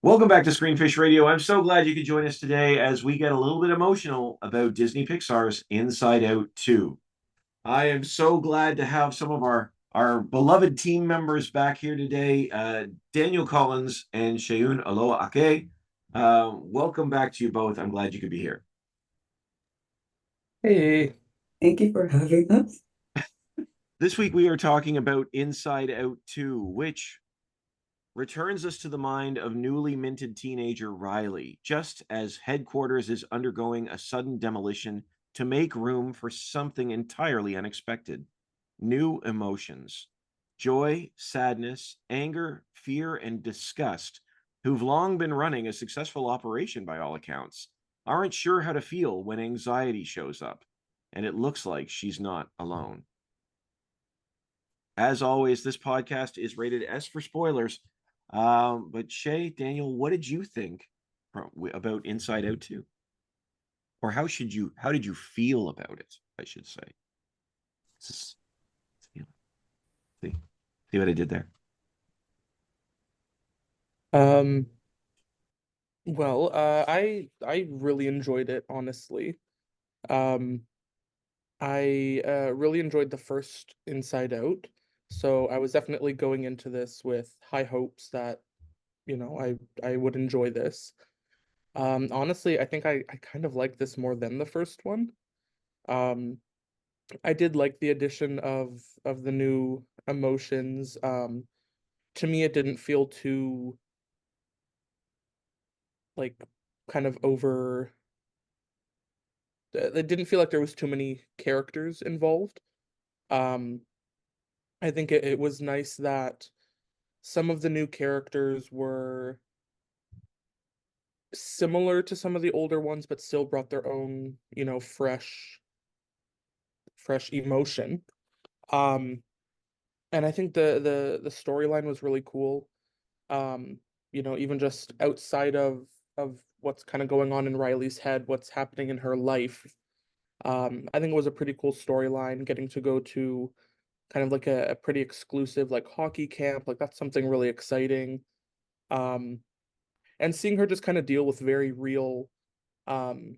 Welcome back to Screenfish Radio. I'm so glad you could join us today as we get a little bit emotional about Disney Pixar's Inside Out 2. I am so glad to have some of our beloved team members back here today, Daniel Collins and Seun Olowo-Ake. Welcome back to you both. I'm glad you could be here. Hey, Thank you for having us. This week we are talking about Inside Out 2, which returns us to the mind of newly minted teenager Riley, just as headquarters is undergoing a sudden demolition to make room for something entirely unexpected. New emotions, joy, sadness, anger, fear, and disgust, who've long been running a successful operation by all accounts, aren't sure how to feel when anxiety shows up, and it looks like she's not alone. As always, this podcast is rated S for spoilers. But Shay, Daniel, what did you think about Inside Out 2? Or how did you feel about it, I should say. Just, see, see what I did there? um, I really enjoyed it, honestly. Um, I really enjoyed the first Inside Out, so I was definitely going into this with high hopes that, I would enjoy this. Honestly, I think I kind of like this more than the first one. Um, I did like the addition of the new emotions. To me, it didn't feel too like kind of over it didn't feel like there was too many characters involved. Um, I think it was nice that some of the new characters were similar to some of the older ones, but still brought their own, fresh emotion. Um, and I think the storyline was really cool. Even just outside of what's kind of going on in Riley's head, what's happening in her life. I think it was a pretty cool storyline getting to go to kind of like a pretty exclusive like hockey camp. Like that's something really exciting. Um, and seeing her just kind of deal with very um,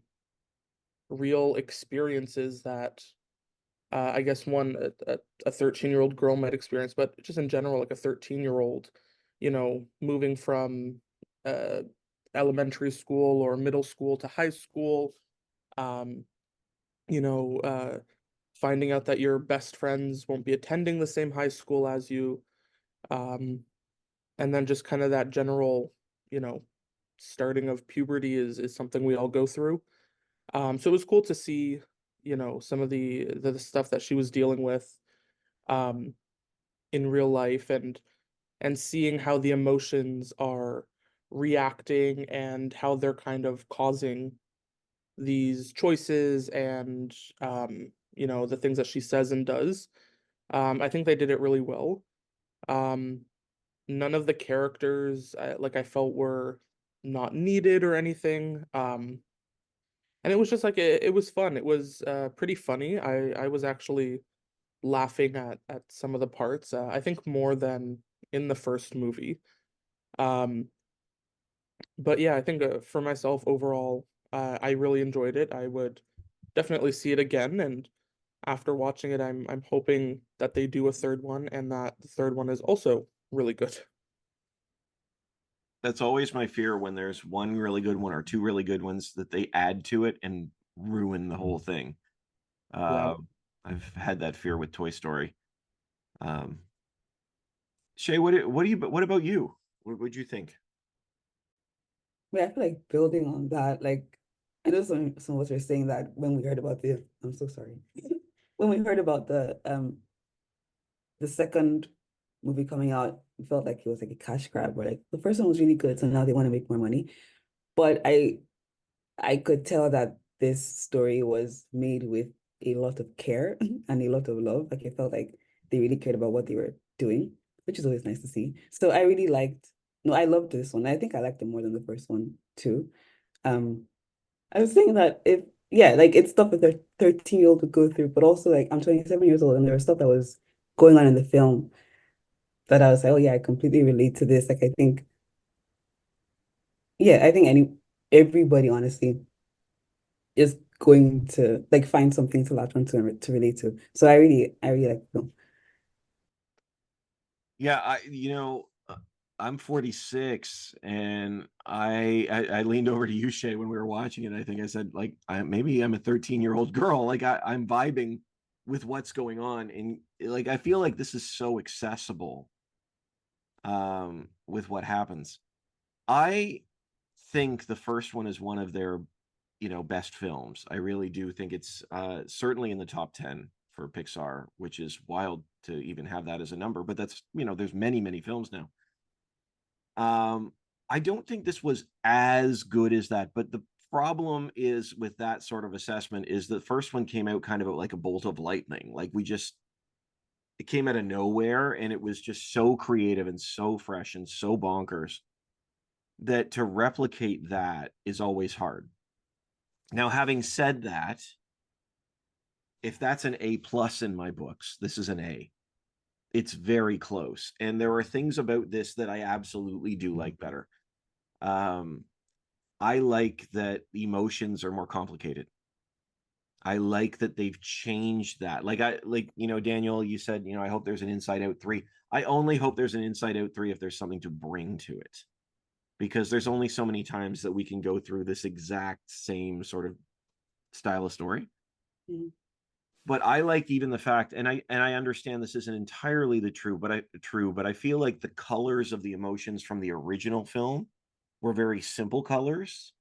real experiences that I guess a 13-year-old girl might experience, but just in general, like a 13-year-old, moving from uh, elementary school or middle school to high school, um, you know, uh, finding out that your best friends won't be attending the same high school as you, um, and then just kind of that general, you know, starting of puberty is something we all go through. So it was cool to see, some of the stuff that she was dealing with um, in real life and seeing how the emotions are reacting and how they're kind of causing these choices and the things that she says and does. I think they did it really well. Um, None of the characters I felt were not needed or anything. And it was just like it was fun. It was pretty funny. I was actually laughing at some of the parts. I think more than in the first movie. Um, but yeah, I think for myself overall, I really enjoyed it. I would definitely see it again, and after watching it, I'm hoping that they do a third one and that the third one is also really good. That's always my fear when there's one really good one or two really good ones that they add to it and ruin the whole thing. Yeah. Uh, I've had that fear with Toy Story. Um, Shay, what about you? What would you think? I feel like building on that, like I know some of us were saying that when we heard about I'm so sorry. When we heard about the second movie coming out, it felt like it was like a cash grab where like the first one was really good, so now they want to make more money. But I could tell that this story was made with a lot of care and a lot of love. Like I felt like they really cared about what they were doing, which is always nice to see. So I really liked, no, I loved this one. I think I liked it more than the first one too. Um, I was saying that if, yeah, like it's stuff that the 13-year-old would go through, but also like I'm 27 years old and there was stuff that was going on in the film that I was like, oh yeah, I completely relate to this. Like I think yeah, I think everybody honestly is going to like find something to latch on to relate to. So I really like the film. Yeah, I'm 46, and I leaned over to you, Shay, when we were watching it. I think I said, like, maybe I'm a 13-year-old girl. Like, I'm vibing with what's going on, and like I feel like this is so accessible with what happens. I think the first one is one of their, best films. I really do think it's certainly in the top 10 for Pixar, which is wild to even have that as a number, but that's, there's many, many films now. I don't think this was as good as that, but the problem is with that sort of assessment is the first one came out kind of like a bolt of lightning. Like it came out of nowhere, and it was just so creative and so fresh and so bonkers that to replicate that is always hard. Now, having said that, if that's an A plus in my books, this is an A. It's very close. And there are things about this that I absolutely do like better. I like that emotions are more complicated. I like that they've changed that. Daniel, you said, I hope there's an Inside Out 3. I only hope there's an Inside Out 3 if there's something to bring to it. Because there's only so many times that we can go through this exact same sort of style of story. Mm-hmm. But I like even the fact, and I understand this isn't entirely but I feel like the colors of the emotions from the original film were very simple colors,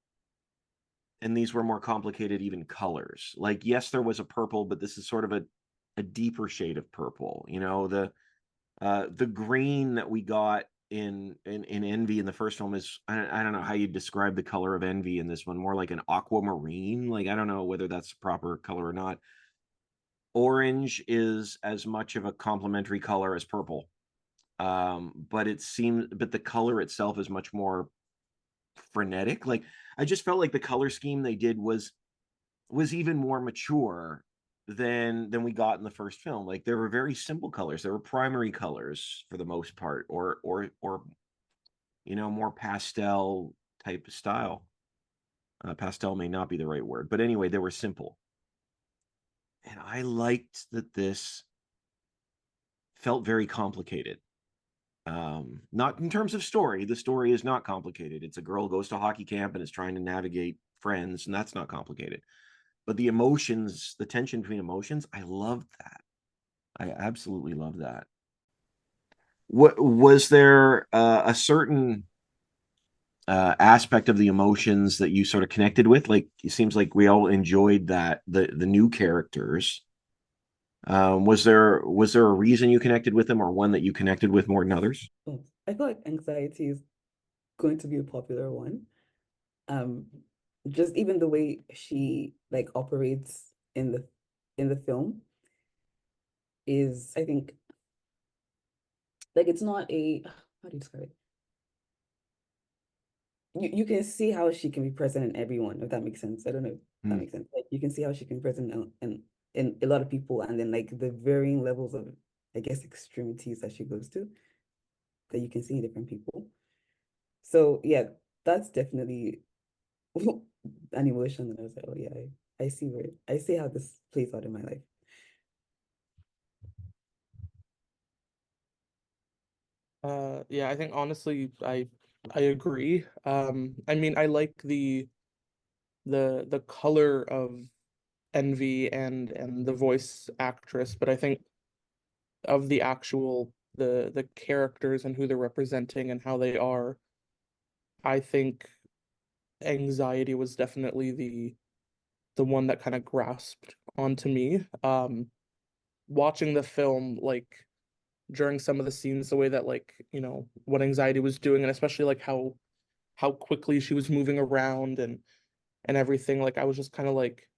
and these were more complicated even colors. Like, yes, there was a purple, but this is sort of a deeper shade of purple. The green that we got in Envy in the first film is, I don't know how you describe the color of Envy in this one, more like an aquamarine. Like, I don't know whether that's the proper color or not. Orange is as much of a complementary color as purple. But the color itself is much more frenetic. Like, I just felt like the color scheme they did was even more mature than we got in the first film. Like, there were very simple colors. There were primary colors for the most part, or more pastel type of style. Pastel may not be the right word, but anyway, they were simple. And I liked that this felt very complicated. Not in terms of story. The story is not complicated. It's a girl goes to hockey camp and is trying to navigate friends, and that's not complicated. But the emotions, the tension between emotions, I loved that. I absolutely love that. What was there a certain aspect of the emotions that you sort of connected with? Like, it seems like we all enjoyed that the new characters. Was there a reason you connected with them, or one that you connected with more than others? Oh, I feel like anxiety is going to be a popular one. Um, just even the way she like operates in the film is, I think, like it's not a how do you describe it? You can see how she can be present in everyone, if that makes sense. I don't know if that Hmm. makes sense. Like you can see how she can be present in a lot of people, and then like the varying levels of, I guess, extremities that she goes to that you can see in different people. So yeah, that's definitely an emotion that I was like, oh yeah, I see how this plays out in my life. Yeah, I think honestly I agree. I mean, I like the color of Envy and the voice actress, but I think of the actual the characters and who they're representing and how they are, I think anxiety was definitely the one that kind of grasped onto me. Watching the film, like during some of the scenes, the way that like, what anxiety was doing, and especially like how quickly she was moving around and everything, like I was just kind of like,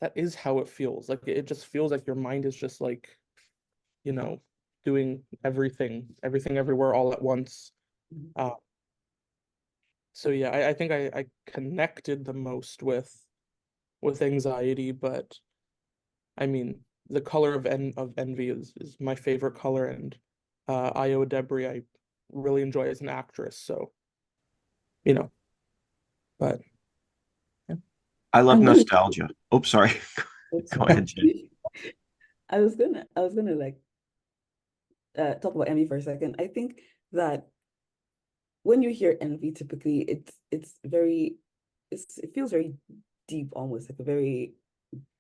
that is how it feels. Like it just feels like your mind is just like, you know, doing everything everywhere all at once. Mhm. Uh, so yeah, I think I connected the most with anxiety, but I mean the color of envy is my favorite color, and Ayo Edibiri I really enjoy as an actress. So, you know, But I love I'm gonna nostalgia. Oh, sorry. oops, Go sorry. ahead, Jen. I was gonna like talk about Emmy for a second. I think that when you hear envy, typically it feels very deep, almost like a very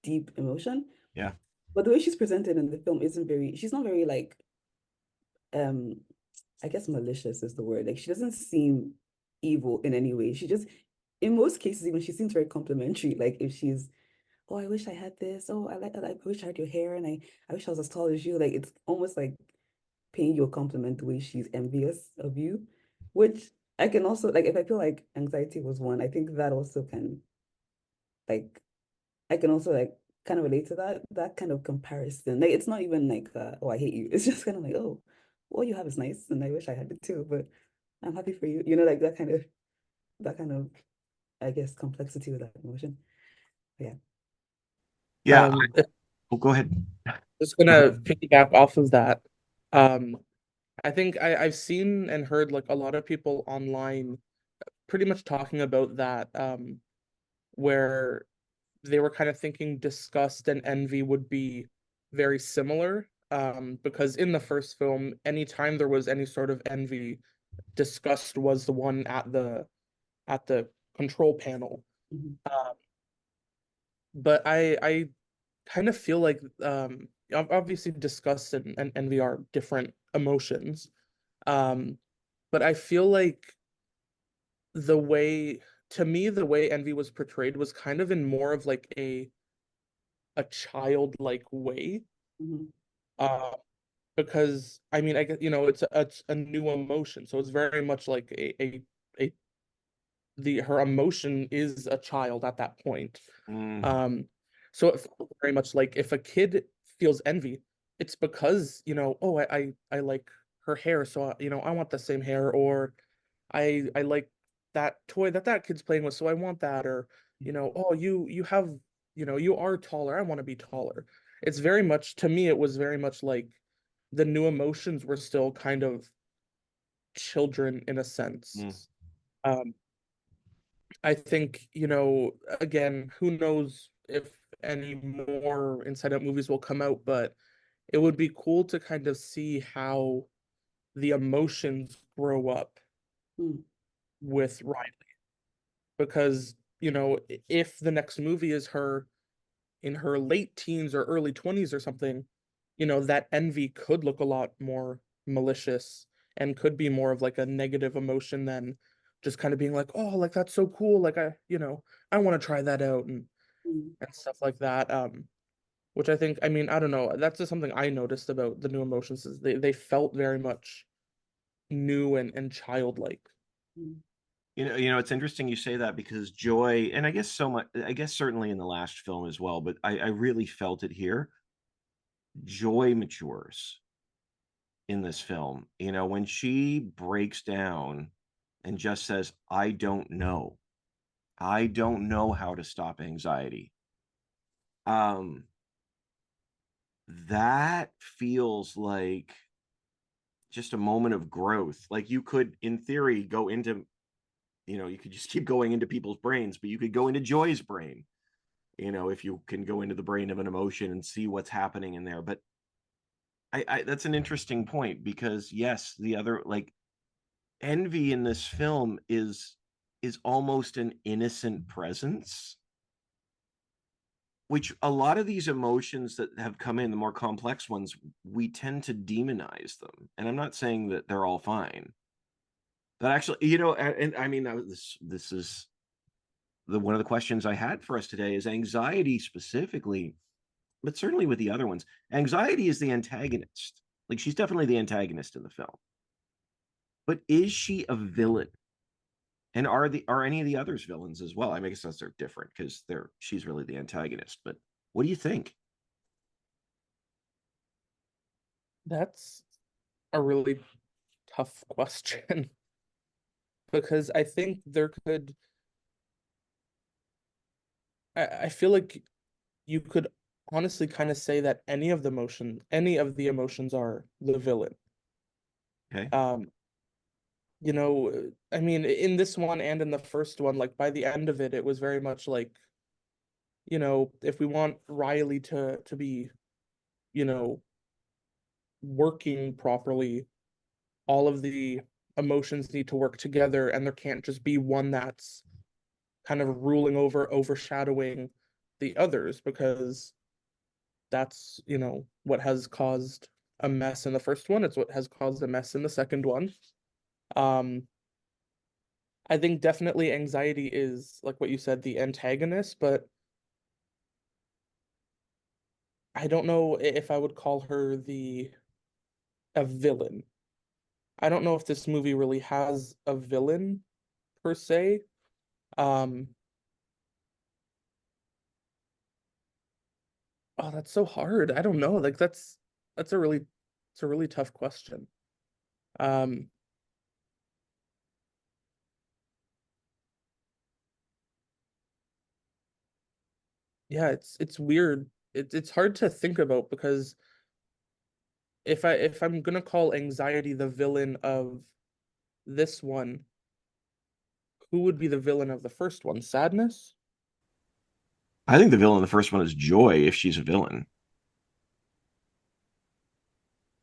deep emotion. Yeah. But the way she's presented in the film isn't very, she's not very like um I guess malicious is the word. Like she doesn't seem evil in any way. She just, in most cases, even she seems very complimentary. Like if she's, oh, I wish I had this. Oh, I wish I had your hair, and I wish I was as tall as you. Like it's almost like paying you a compliment the way she's envious of you, which I can also like if I feel like anxiety was one, I think that also can like I can also like kind of relate to that kind of comparison. Like it's not even like oh I hate you. It's just kind of like oh what you have is nice and I wish I had it too, but I'm happy for you. You know, like that kind of I guess complexity with that emotion. Yeah. Yeah. Oh, Go ahead. just gonna piggyback off of that. Um, I think I've seen and heard like a lot of people online pretty much talking about that, where they were kind of thinking disgust and envy would be very similar. Because in the first film, anytime there was any sort of envy, disgust was the one at the control panel. Mhm. But I kind of feel like obviously disgust and envy are different emotions. Um, but I feel like the way to me the way envy was portrayed was kind of in more of like a childlike way. Mhm. Uh, because I mean I guess it's a new emotion, so it's very much like a the her emotion is a child at that point. Mm, So it feels very much like if a kid feels envy, it's because, oh, I like her hair, so I want the same hair, or I like that toy that kid's playing with, so I want that, or oh, you have, you are taller, I want to be taller. It's very much, to me, it was very much like the new emotions were still kind of children in a sense. mm. Um, I think, again, who knows if any more Inside Out movies will come out, but it would be cool to kind of see how the emotions grow up Mm. with Riley. Because, if the next movie is her in her late teens or early 20s or something, that envy could look a lot more malicious and could be more of like a negative emotion than just kind of being like, oh, like that's so cool. Like I want to try that out Mm. and stuff like that. Which I think, I mean, I don't know. That's just something I noticed about the new emotions is they felt very much new and childlike. Mm. It's interesting you say that because joy, and I guess so much, I guess certainly in the last film as well, but I really felt it here. Joy matures in this film. When she breaks down and just says, I don't know. I don't know how to stop anxiety. Um, that feels like just a moment of growth. Like you could, in theory, go into, you could just keep going into people's brains, but you could go into Joy's brain, if you can go into the brain of an emotion and see what's happening in there. But I that's an interesting point because yes, the other like envy in this film is almost an innocent presence, which a lot of these emotions that have come in, the more complex ones, we tend to demonize them. And I'm not saying that they're all fine. But actually, and I mean, this is the one of the questions I had for us today is anxiety specifically, but certainly with the other ones. Anxiety is the antagonist. Like she's definitely the antagonist in the film. But is she a villain? And are any of the others villains as well? I mean, I guess they're different because she's really the antagonist. But what do you think? That's a really tough question because I think there could I feel like you could honestly kind of say that any of the emotions are the villain. Okay. Um, you know, I mean, in this one and in the first one, like by the end of it, it was very much like, you know, if we want Riley to be, you know, working properly, all of the emotions need to work together, and there can't just be one that's kind of ruling over, overshadowing the others, because that's, you know, what has caused a mess in the first one. It's what has caused a mess in the second one. Um, I think definitely anxiety is, like what you said, the antagonist, but I don't know if I would call her a villain. I don't know if this movie really has a villain per se. Um, oh, that's so hard. I don't know. Like that's a really it's a really tough question. Um, yeah, it's weird. It's hard to think about, because if I'm gonna call anxiety the villain of this one, who would be the villain of the first one? Sadness? I think the villain in the first one is Joy, if she's a villain.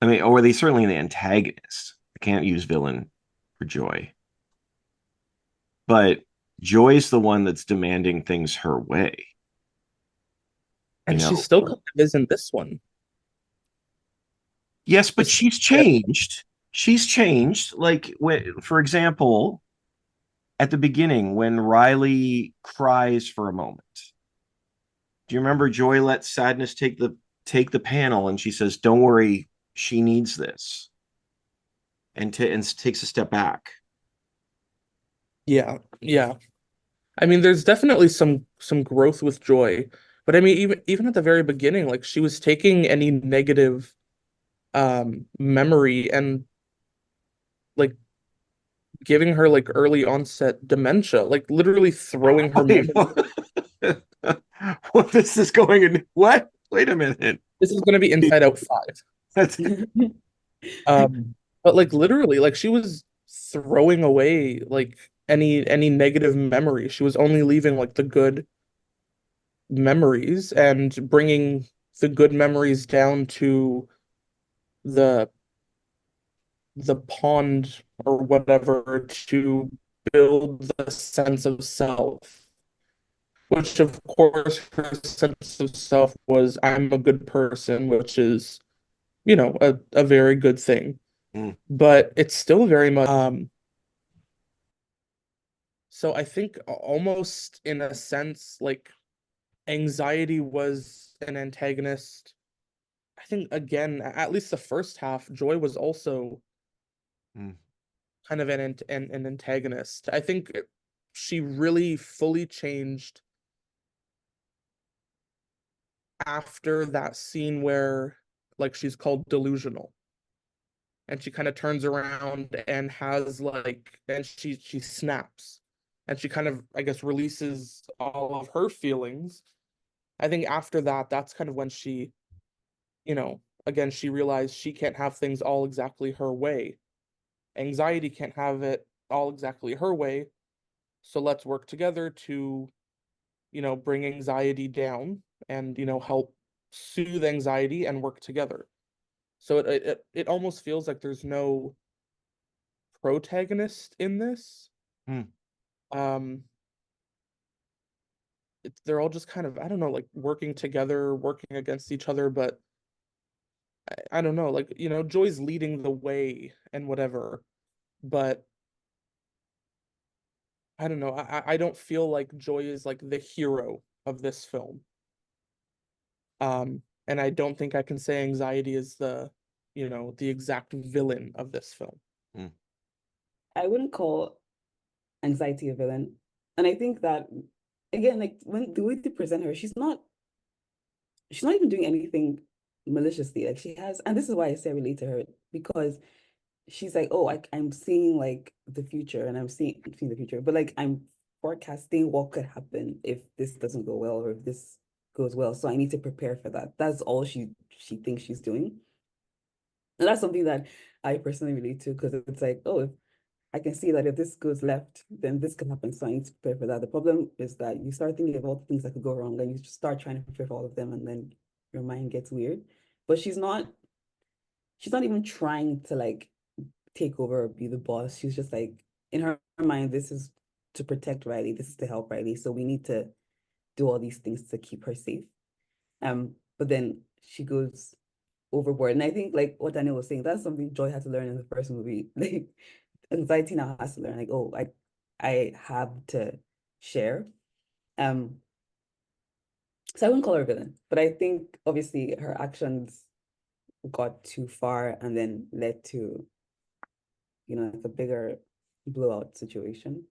I mean, or they certainly the antagonist. I can't use villain for Joy. But Joy's the one that's demanding things her way. You And she know, still kind of is in this one. yes, but It's she's changed. She's changed. Like when, for example, at the beginning when Riley cries for a moment. Do you remember Joy lets Sadness take the panel and she says, "Don't worry, she needs this," and takes a step back. yeah, yeah. I mean, there's definitely some growth with Joy, but I mean, even at the very beginning, like she was taking any negative memory and like giving her like early onset dementia, like literally throwing her Wait, memory. what is this going in? What? Wait a minute. This is going to be Inside Out 5. That's But like literally, like she was throwing away like any negative memory. She was only leaving like the good memories and bringing the good memories down to the the pond or whatever to build the sense of self. Which of course her sense of self was I'm a good person, which is, you know, a very good thing. mm. But it's still very much so I think almost in a sense like anxiety was an antagonist. I think again, at least the first half, Joy was also Mm. kind of an antagonist. I think she really fully changed after that scene where like she's called delusional, and she kind of turns around and has like and she snaps, and she kind of, I guess, releases all of her feelings. I think after that, that's kind of when she, you know, again, she realized she can't have things all exactly her way. Anxiety can't have it all exactly her way. So let's work together to, you know, bring anxiety down and, you know, help soothe anxiety and work together. So it almost feels like there's no protagonist in this. Mm. Um, they're all just kind of, I don't know, like working together, working against each other, but I don't know, like, you know, Joy's leading the way and whatever, but I don't know. I don't feel like Joy is like the hero of this film. And I don't think I can say anxiety is the, you know, the exact villain of this film. Mm. I wouldn't call anxiety a villain. And I think that again, like when the way they present her, she's not even doing anything maliciously. Like she has, and this is why I say I relate to her, because she's like, oh, I'm seeing like the future, and I'm seeing the future, but like I'm forecasting what could happen if this doesn't go well or if this goes well. So I need to prepare for that. That's all she thinks she's doing. And that's something that I personally relate to, because it's like, oh, I can see that if this goes left, then this can happen. So I need to prepare for that. The problem is that you start thinking of all the things that could go wrong, then you just start trying to prepare for all of them, and then your mind gets weird. But she's not even trying to like take over or be the boss. She's just like, in her mind, this is to protect Riley, this is to help Riley. So we need to do all these things to keep her safe. But then she goes overboard. And I think like what Daniel was saying, that's something Joy had to learn in the first movie. Like anxiety now has to learn, like, oh, I have to share. So I wouldn't call her a villain, but I think obviously her actions got too far and then led to, like a bigger blowout situation.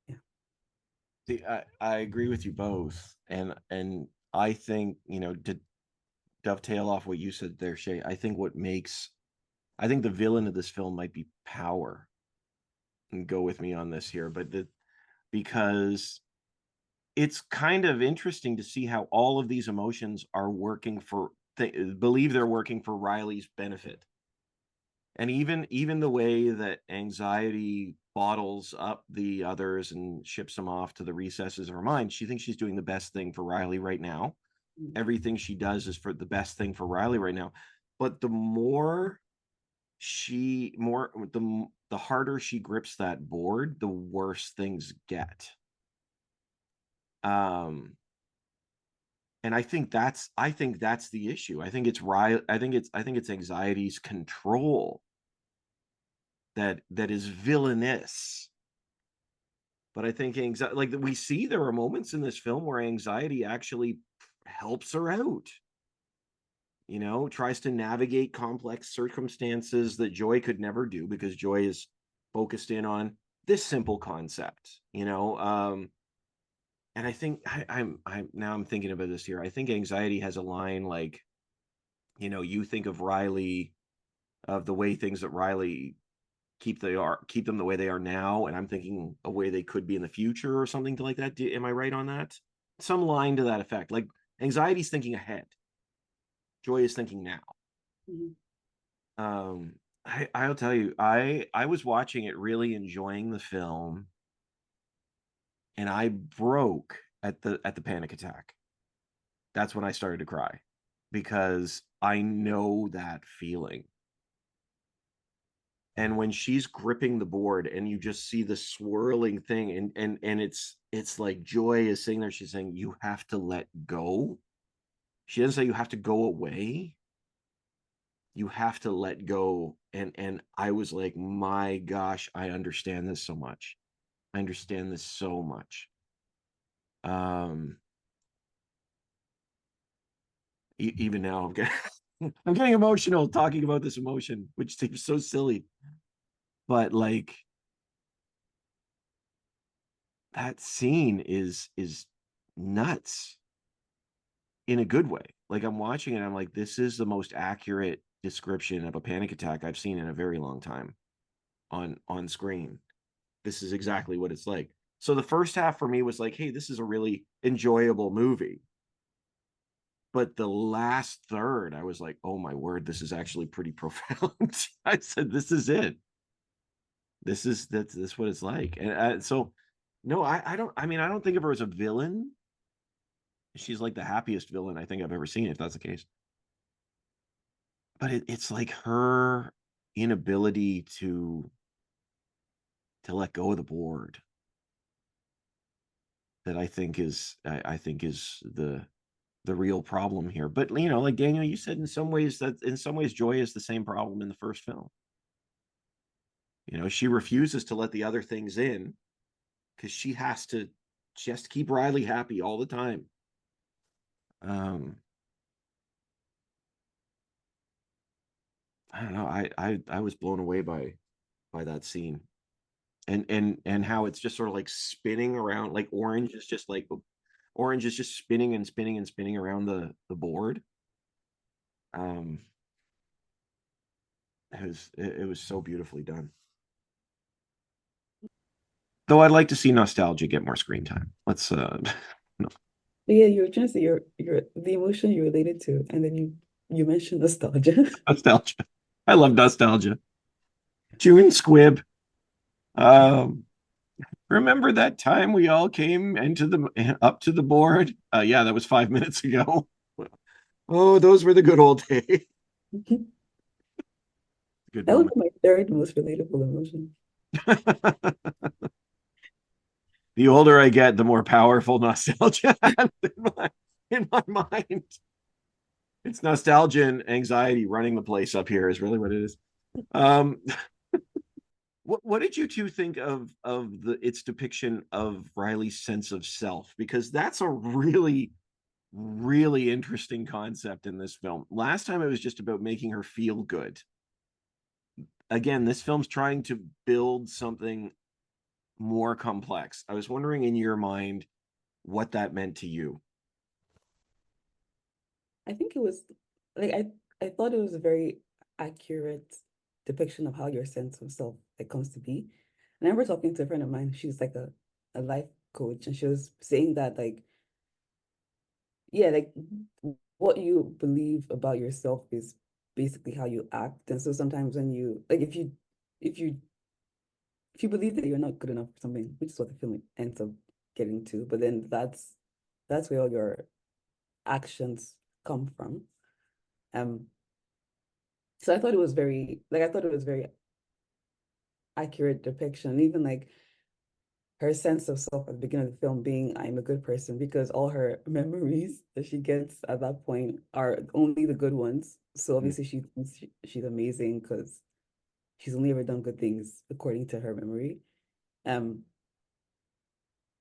Yeah. See, I agree with you both, and I think, to dovetail off what you said there, Shay, I think the villain of this film might be power. And go with me on this here, but because it's kind of interesting to see how all of these emotions are working believe they're working for Riley's benefit. And even the way that anxiety bottles up the others and ships them off to the recesses of her mind, she thinks she's doing the best thing for Riley right now. Everything she does is for the best thing for Riley right now. But the harder she grips that board, the worse things get. And I think that's the issue. I think it's anxiety's control that is villainous. But I think anxiety, like we see, there are moments in this film where anxiety actually helps her out. Tries to navigate complex circumstances that Joy could never do, because Joy is focused in on this simple concept. And I think I'm thinking about this here. I think anxiety has a line like, you think of Riley, of the way things that Riley keep them the way they are now, and I'm thinking a way they could be in the future, or something like that. Am I right on that? Some line to that effect. Like anxiety's thinking ahead, Joy is thinking now. Mm-hmm. I'll tell you, I was watching it, really enjoying the film, and I broke at the panic attack. That's when I started to cry, because I know that feeling. And when she's gripping the board and you just see the swirling thing, and it's like Joy is sitting there, she's saying, you have to let go. She doesn't say you have to go away. You have to let go. And I was like, my gosh, I understand this so much. I understand this so much. Even now I'm getting emotional talking about this emotion, which seems so silly. But like, that scene is nuts in a good way. Like, I'm watching it, I'm like, this is the most accurate description of a panic attack I've seen in a very long time on screen. This is exactly what it's like. So the first half for me was like, hey, this is a really enjoyable movie. But the last third, I was like, oh my word, this is actually pretty profound. I said, this is it. That's what it's like. And so no, I don't think of her as a villain. She's like the happiest villain I think I've ever seen, if that's the case. But it's like her inability to let go of the board that I think is the real problem here. But like Daniel, you said, in some ways Joy is the same problem in the first film. She refuses to let the other things in because she has to keep Riley happy all the time. I don't know. I was blown away by that scene, and how it's just sort of like spinning around, like Orange is just spinning and spinning and spinning around the board. It was so beautifully done. Though I'd like to see Nostalgia get more screen time. Let's no. Yeah, you were trying to say your the emotion you related to, and then you mentioned nostalgia. Nostalgia. I love Nostalgia. June Squibb. Um, remember that time we all came into the up to the board? Yeah, that was 5 minutes ago. Oh, those were the good old days. Good That would moment. be my third most relatable emotion. The older I get, the more powerful nostalgia has in my mind. It's nostalgia and anxiety running the place up here is really what it is. Um, what did you two think of its depiction of Riley's sense of self? Because that's a really interesting concept in this film. Last time it was just about making her feel good. Again, this film's trying to build something more complex. I was wondering in your mind what that meant to you. I think it was like I thought it was a very accurate depiction of how your sense of self like comes to be. And I remember talking to a friend of mine, she's like a life coach, and she was saying that like, yeah, like what you believe about yourself is basically how you act. And so sometimes when you like if you if you believe that you're not good enough for something, which is what the film ends up getting to, but then that's where all your actions come from. Um, so I thought it was very like I thought it was very accurate depiction, even like her sense of self at the beginning of the film being I'm a good person because all her memories that she gets at that point are only the good ones. So Mm. obviously she's amazing because she's only ever done good things according to her memory. Um,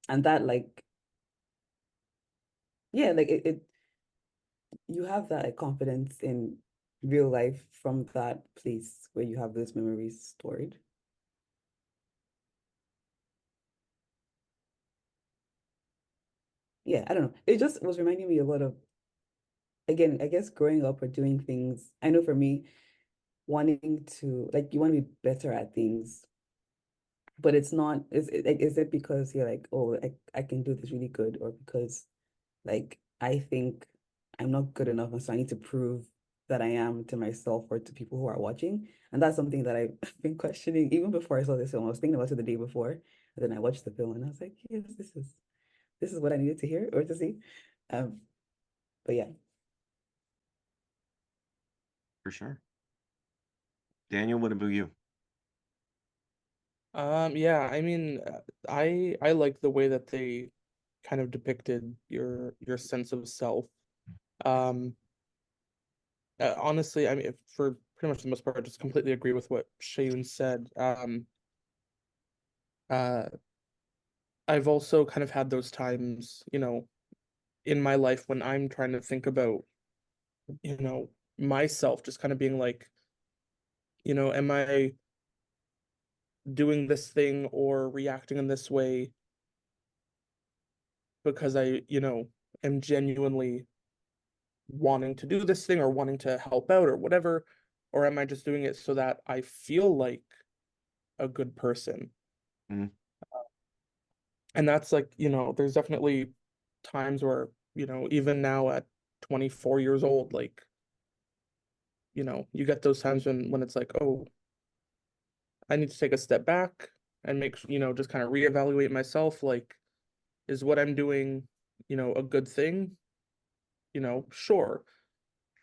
and that like yeah, like it you have that like, confidence in real life from that place where you have those memories stored. Yeah, I don't know. It just was reminding me a lot of, again, I guess growing up or doing things. I know for me, wanting to like you want to be better at things, but it's not. Is it because you're like, oh, I can do this really good, or because like I think I'm not good enough, and so I need to prove that I am to myself or to people who are watching. And that's something that I've been questioning even before I saw this film. I was thinking about it the day before, and then I watched the film and I was like, yes, this is what I needed to hear or to see. Um, but yeah. For sure. Daniel, what about you? Yeah, I mean, I like the way that they kind of depicted your sense of self. Um, honestly, I mean, for pretty much the most part, I just completely agree with what Seun said. Uh, I've also kind of had those times, in my life when I'm trying to think about, myself, just kind of being like, am I doing this thing or reacting in this way because I, am genuinely wanting to do this thing or wanting to help out or whatever, or am I just doing it so that I feel like a good person? Mm. And that's like, there's definitely times where, even now at 24 years old, like, you get those times when it's like, oh, I need to take a step back and just kind of reevaluate myself. Like, is what I'm doing, a good thing? Sure.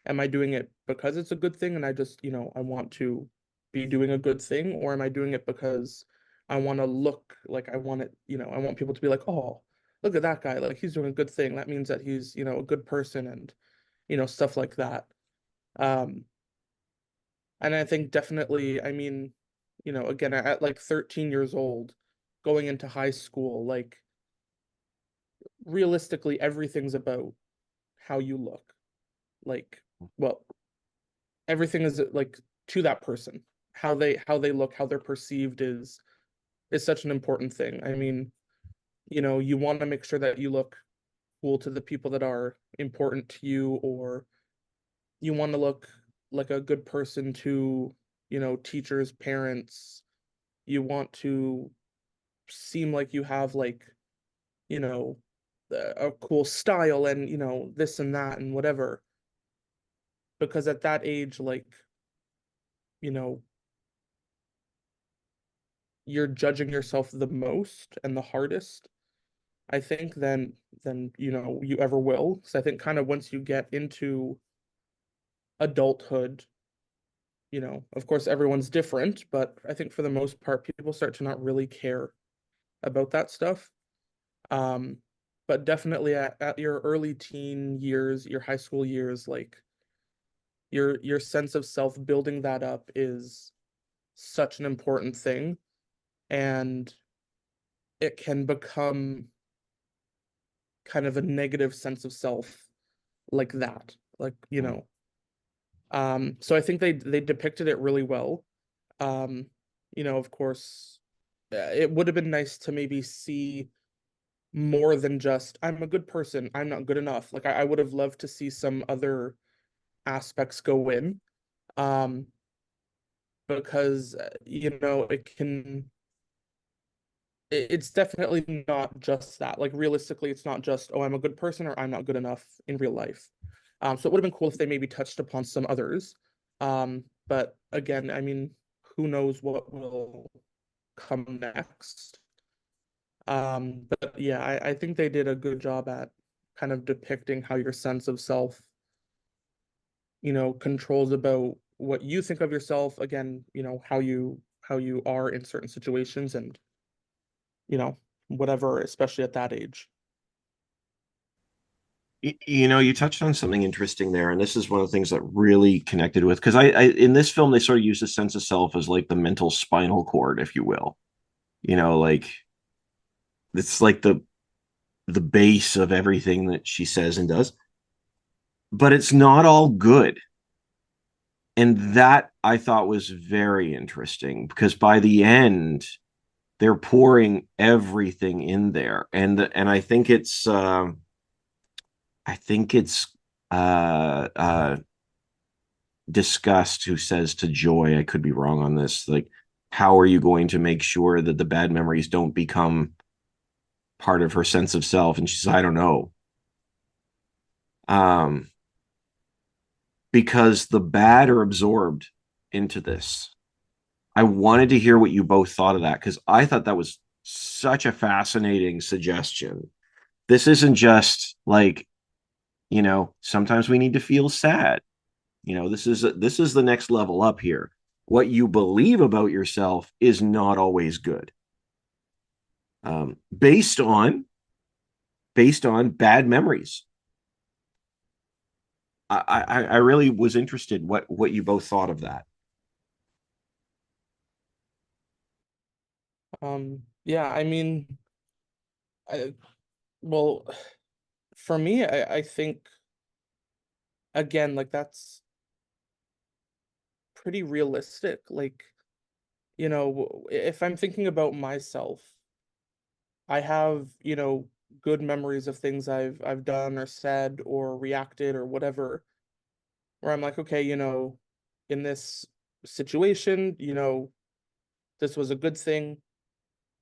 Am I doing it because it's a good thing and I just, I want to be doing a good thing? Or am I doing it because I want to look like I want it, I want people to be like, oh, look at that guy. Like he's doing a good thing. That means that he's, a good person and, stuff like that. Um, and I think definitely, I mean, again, at like 13 years old, going into high school, like realistically, everything's about how you look. Like, well, everything is like to that person. How they look, how they're perceived is such an important thing. I mean, you want to make sure that you look cool to the people that are important to you, or you want to look like a good person to, teachers, parents. You want to seem like you have like, you know, a cool style and, this and that and whatever. Because at that age, like, you know, you're judging yourself the most and the hardest, I think, than you ever will. So I think kind of once you get into adulthood, of course everyone's different, but I think for the most part, people start to not really care about that stuff. But definitely at your early teen years, your high school years, like your sense of self, building that up is such an important thing. And it can become kind of a negative sense of self like that. Like, so I think they depicted it really well. Um, of course, it would have been nice to maybe see more than just I'm a good person, I'm not good enough. Like I would have loved to see some other aspects go in. Because it's definitely not just that. Like realistically, it's not just, oh, I'm a good person or I'm not good enough in real life. So it would have been cool if they maybe touched upon some others. But again, I mean, who knows what will come next. But yeah, I think they did a good job at kind of depicting how your sense of self, controls about what you think of yourself. Again, how you are in certain situations and, whatever, especially at that age. You touched on something interesting there, and this is one of the things that really connected with, because I in this film they sort of use the sense of self as like the mental spinal cord, if you will. Like it's like the base of everything that she says and does, but it's not all good. And that I thought was very interesting, because by the end they're pouring everything in there, and I think it's Disgust who says to Joy, I could be wrong on this, like, how are you going to make sure that the bad memories don't become part of her sense of self? And she says, I don't know. Um, because the bad are absorbed into this. I wanted to hear what you both thought of that, because I thought that was such a fascinating suggestion. This isn't just like, sometimes we need to feel sad. This is the next level up here. What you believe about yourself is not always good. Based on bad memories. I really was interested what you both thought of that. Yeah, I mean, I well, for me, I think again, like that's pretty realistic. Like, if I'm thinking about myself, I have, good memories of things I've done or said or reacted or whatever, where I'm like, okay, in this situation, this was a good thing.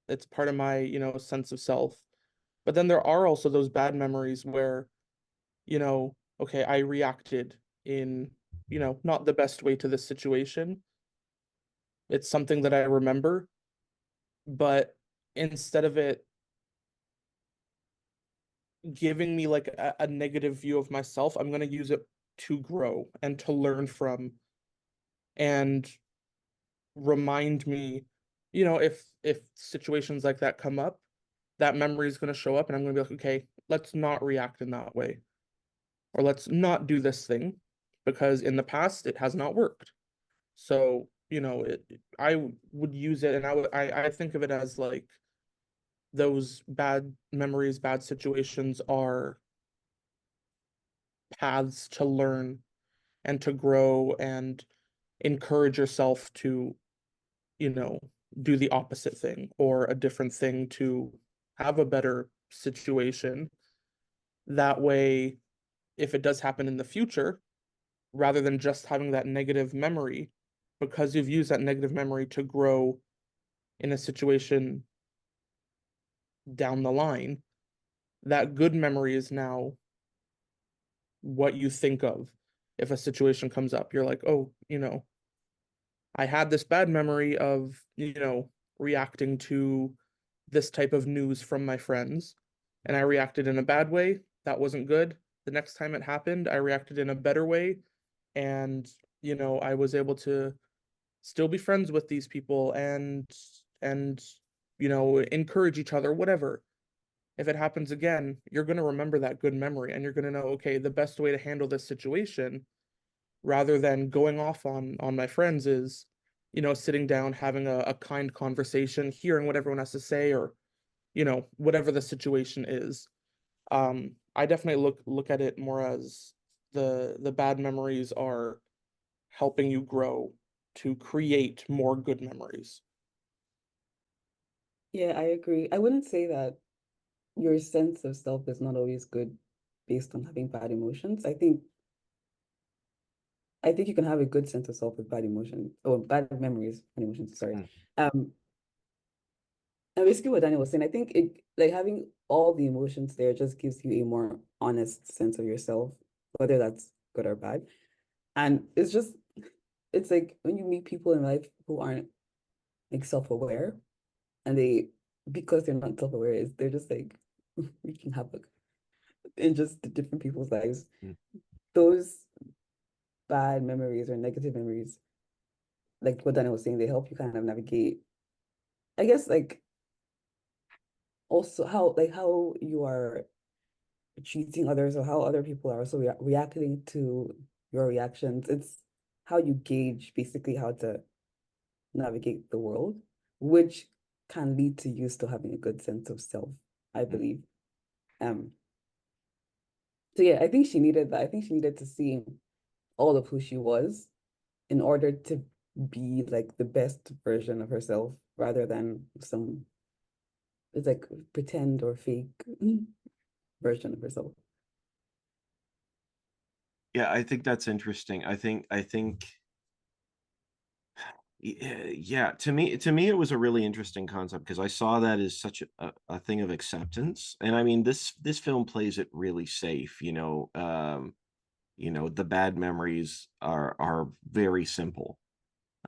It's part of my, sense of self. But then there are also those bad memories where, okay, I reacted in, not the best way to this situation. It's something that I remember, but instead of it giving me like a negative view of myself, I'm going to use it to grow and to learn from and remind me, if situations like that come up, that memory is going to show up and I'm going to be like, okay, let's not react in that way, or let's not do this thing because in the past it has not worked. So, I would use it, and I think of it as like those bad memories, bad situations are paths to learn and to grow and encourage yourself to, you know, do the opposite thing or a different thing to have a better situation. That way, if it does happen in the future, rather than just having that negative memory, because you've used that negative memory to grow in a situation down the line, that good memory is now what you think of if a situation comes up. You're like, oh, I had this bad memory of, reacting to this type of news from my friends, and I reacted in a bad way. That wasn't good. The next time it happened, I reacted in a better way, and I was able to still be friends with these people and encourage each other, whatever. If it happens again, you're going to remember that good memory, and you're going to know, okay, the best way to handle this situation, rather than going off on my friends, is sitting down, having a kind conversation, hearing what everyone has to say, or whatever the situation is. I definitely look at it more as the bad memories are helping you grow to create more good memories. Yeah, I agree. I wouldn't say that your sense of self is not always good based on having bad emotions. I think you can have a good sense of self with bad emotions or bad memories and emotions, sorry. And basically what Daniel was saying, I think it, like, having all the emotions there just gives you a more honest sense of yourself, whether that's good or bad. And it's like when you meet people in life who aren't like self-aware, and because they're not self-aware, they're just like wreaking havoc in just the different people's lives. Those bad memories or negative memories, like what Daniel was saying, they help you kind of navigate, I guess, like also how you are treating others, or how other people are also reacting to your reactions. It's how you gauge basically how to navigate the world, which can lead to you still having a good sense of self, I believe. So yeah, I think she needed that. I think she needed to see all of who she was in order to be like the best version of herself, rather than it's like pretend or fake version of herself. Yeah, I think that's interesting. I think yeah, to me it was a really interesting concept, because I saw that as such a thing of acceptance. And I mean, this film plays it really safe. The bad memories are very simple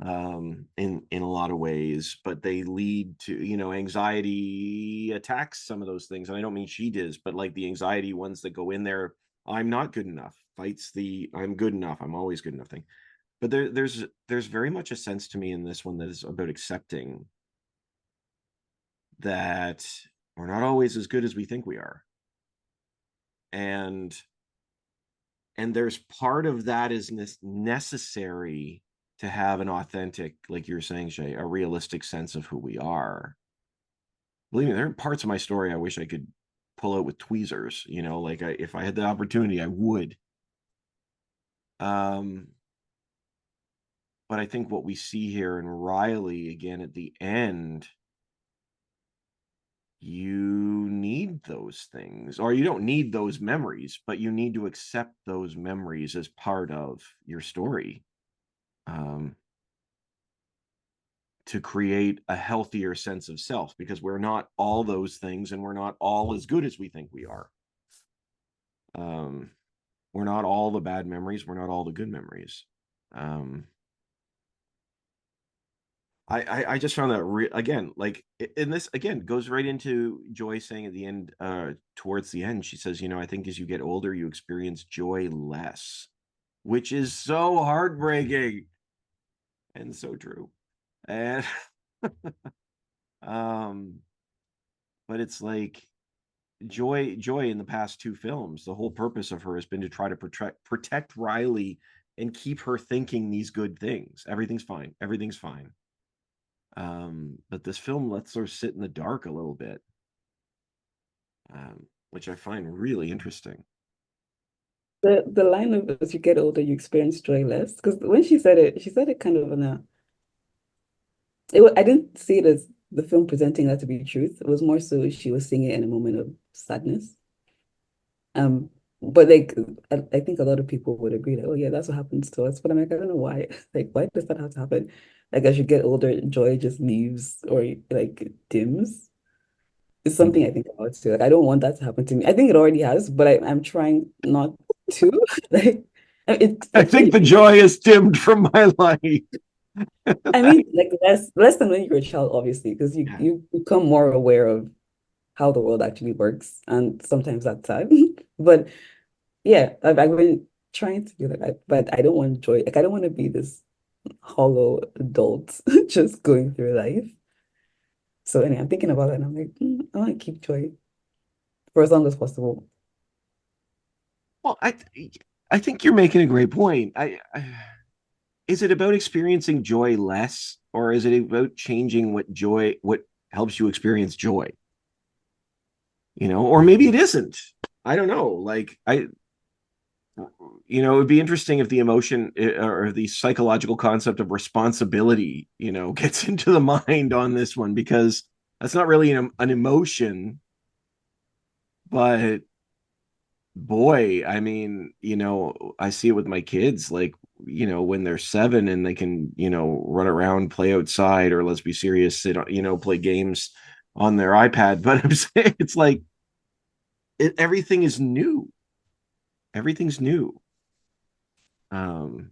in a lot of ways, but they lead to anxiety attacks some of those things. And I don't mean she does, but like the anxiety ones that go in there, I'm not good enough, fights the I'm good enough, I'm always good enough thing. But there's very much a sense to me in this one that is about accepting that we're not always as good as we think we are. And there's part of that is necessary to have an authentic, like you're saying, Shay, a realistic sense of who we are. Believe me, there are parts of my story I wish I could pull out with tweezers, like if I had the opportunity, I would. But I think what we see here in Riley again at the end, you need those things, or you don't need those memories, but you need to accept those memories as part of your story, to create a healthier sense of self, because we're not all those things, and we're not all as good as we think we are. We're not all the bad memories, we're not all the good memories. I just found that again, like, and this again goes right into Joy saying at the end, towards the end, she says, I think as you get older, you experience joy less, which is so heartbreaking and so true. And but it's like Joy in the past two films, the whole purpose of her has been to try to protect Riley and keep her thinking these good things. Everything's fine. But this film lets her sit in the dark a little bit, which I find really interesting. The line of as you get older, you experience joy less. Because when she said it kind of I didn't see it as the film presenting that to be truth. It was more so she was seeing it in a moment of sadness. But like I think a lot of people would agree that, oh yeah, that's what happens to us. But I'm like, I don't know why. Like, why does that have to happen? Like, as you get older, joy just leaves or like dims. It's something I think about too. Like, I don't want that to happen to me. I think it already has, but I'm trying not to. Like, I think the joy is dimmed from my life. I mean, like less than when you're a child, obviously, because Yeah. you become more aware of how the world actually works, and sometimes that's sad. But yeah, I've been trying to do that, but I don't want joy. Like I don't want to be this hollow adult just going through life. So anyway, I'm thinking about it, and I'm like, I want to keep joy for as long as possible. Well, I think you're making a great point. Is it about experiencing joy less, or is it about changing what helps you experience joy? Or maybe it isn't. I don't know. It would be interesting if the emotion or the psychological concept of responsibility, gets into the mind on this one, because that's not really an emotion, but boy, I mean, I see it with my kids, like, when they're 7 and they can, run around, play outside, or let's be serious, sit on, play games on their iPad. But I'm saying it's like everything is new. Everything's new. Um,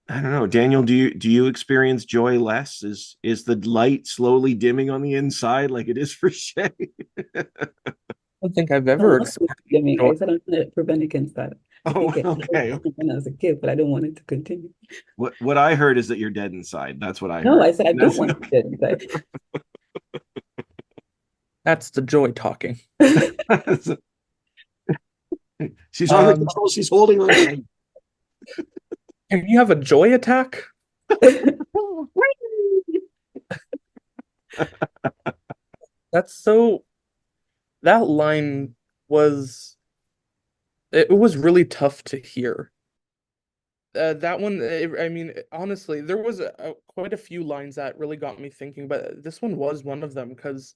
I don't know, Daniel. Do you experience joy less? Is the light slowly dimming on the inside like it is for Shay? don't think I've No, ever not experienced pandemic. joy. I said I'm going to prevent against that. I Oh, think it okay. happened when I was a kid, but I don't want it to continue. What I heard is that you're dead inside. That's what I No, heard. I said I don't That's want it to get That's the joy talking. She's on the Um, control. She's holding on tight. can you have a joy attack? That's so. That line was. It was really tough to hear. That one, I mean, honestly, there was quite a few lines that really got me thinking, but this one was one of them because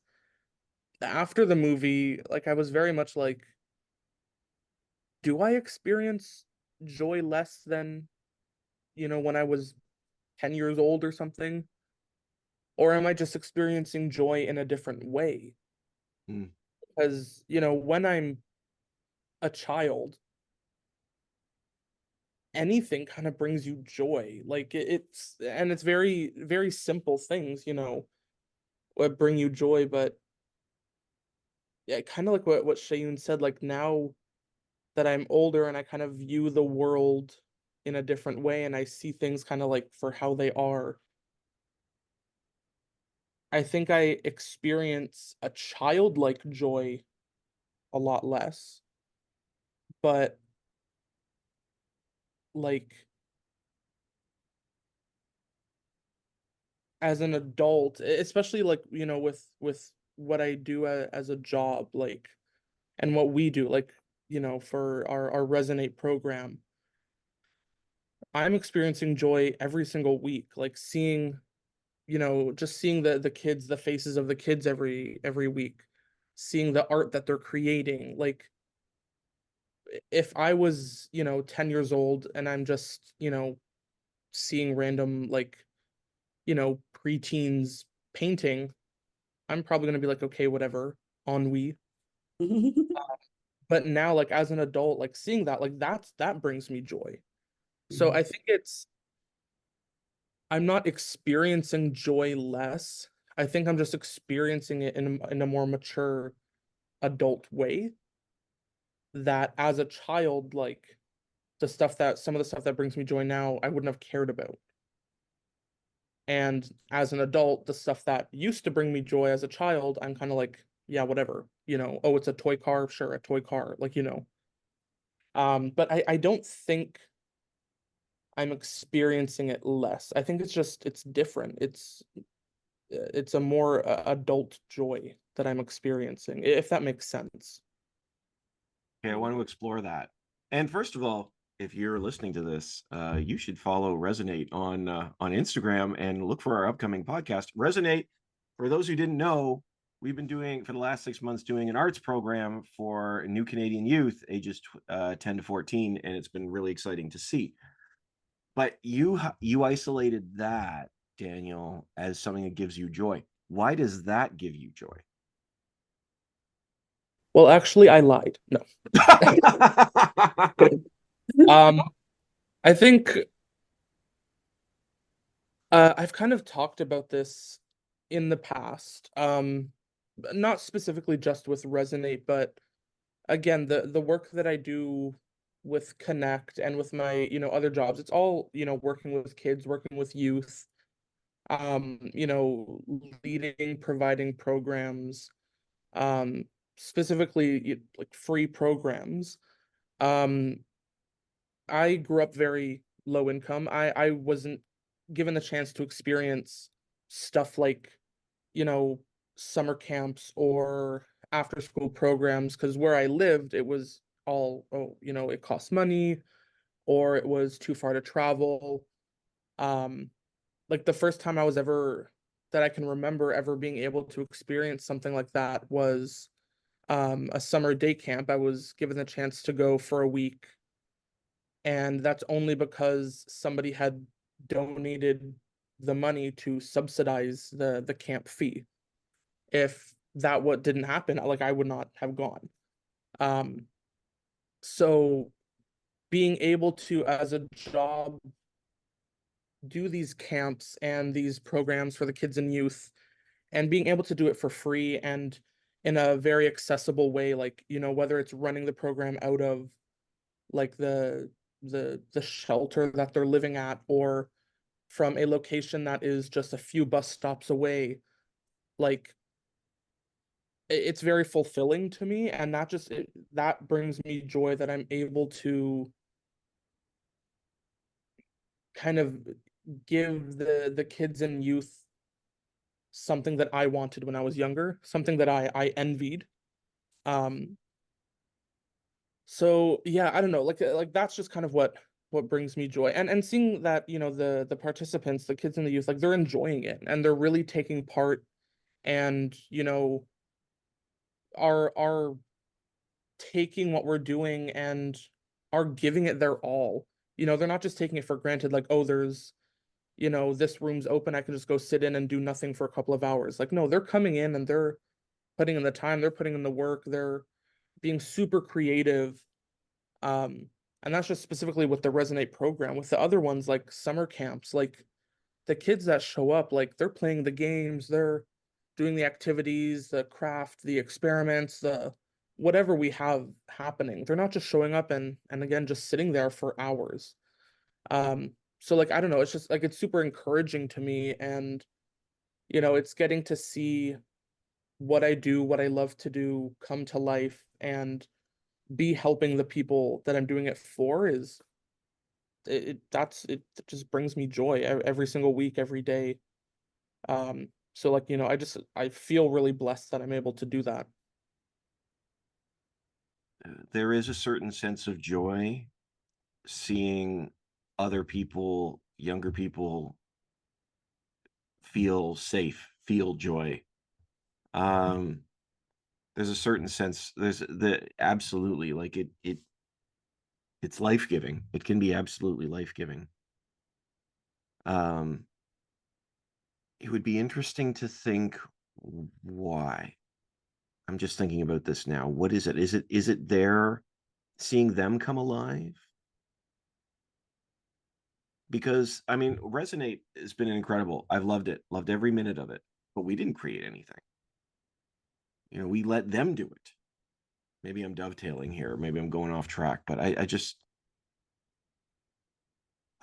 after the movie, like I was very much like, do I experience joy less than, when I was 10 years old or something? Or am I just experiencing joy in a different way? Mm. Because, when I'm a child, anything kind of brings you joy. Like it's very, very simple things, what bring you joy, but yeah, kind of like what Shayun said, like now that I'm older and I kind of view the world in a different way and I see things kind of like for how they are, I think I experience a childlike joy a lot less. But like as an adult, especially like, with what I do as a job, like and what we do, like, for our Resonate program, I'm experiencing joy every single week, like seeing, just seeing the kids, the faces of the kids every week, seeing the art that they're creating. Like if I was, 10 years old and I'm just, seeing random like, preteens painting, I'm probably gonna be like, okay, whatever, ennui. But now, like as an adult, like seeing that, like that brings me joy. So I think I'm not experiencing joy less. I think I'm just experiencing it in a more mature adult way. That as a child, like some of the stuff that brings me joy now, I wouldn't have cared about. And as an adult, the stuff that used to bring me joy as a child, I'm kind of like, yeah, whatever. Oh, it's a toy car, sure, a toy car, like, But I don't think I'm experiencing it less. I think it's different. It's a more adult joy that I'm experiencing, if that makes sense. Okay, I want to explore that. And first of all, if you're listening to this, you should follow Resonate on Instagram and look for our upcoming podcast. Resonate, for those who didn't know, we've been doing for the last 6 months doing an arts program for new Canadian youth ages 10 to 14, and it's been really exciting to see. But you isolated that, Daniel, as something that gives you joy. Why does that give you joy? Well, actually, I lied. No. Um, I think I've kind of talked about this in the past, not specifically just with Resonate, but again, the work that I do with Connect and with my, other jobs, it's all, working with kids, working with youth, leading, providing programs, um, specifically like free programs. Um, I grew up very low income. I wasn't given the chance to experience stuff like, you know, summer camps or after school programs, because where I lived, it was all, it cost money or it was too far to travel. Um, like the first time that I can remember ever being able to experience something like that was a summer day camp. I was given the chance to go for a week, and that's only because somebody had donated the money to subsidize the camp fee. If that what didn't happen, like I would not have gone. Um, so being able to, as a job, do these camps and these programs for the kids and youth, and being able to do it for free and in a very accessible way, like, whether it's running the program out of like the shelter that they're living at, or from a location that is just a few bus stops away, like it's very fulfilling to me, and that brings me joy that I'm able to kind of give the kids and youth something that I wanted when I was younger, something that I envied. Um, so yeah, I don't know, like that's just kind of what brings me joy, and seeing that, the participants, the kids and the youth, like they're enjoying it and they're really taking part, and are taking what we're doing and are giving it their all. They're not just taking it for granted, like, oh, there's, this room's open, I can just go sit in and do nothing for a couple of hours. Like, no, they're coming in and they're putting in the time, they're putting in the work, they're being super creative. Um, and that's just specifically with the Resonate program. With the other ones, like summer camps, like the kids that show up, like they're playing the games, they're doing the activities, the craft, the experiments, the whatever we have happening. They're not just showing up and again just sitting there for hours. So like I don't know, it's just like it's super encouraging to me, and it's getting to see what I do, what I love to do come to life and be helping the people that I'm doing it for. Is it just brings me joy every single week, every day. So like, I feel really blessed that I'm able to do that. There is a certain sense of joy seeing other people, younger people, feel safe, feel joy. There's a certain sense, there's the absolutely, like it's life-giving. It can be absolutely life-giving. Um, it would be interesting to think why. I'm just thinking about this now. What is it? Is it there seeing them come alive? Because I mean, Resonate has been incredible. I've loved it, loved every minute of it. But we didn't create anything. We let them do it. Maybe I'm dovetailing here. Maybe I'm going off track. But I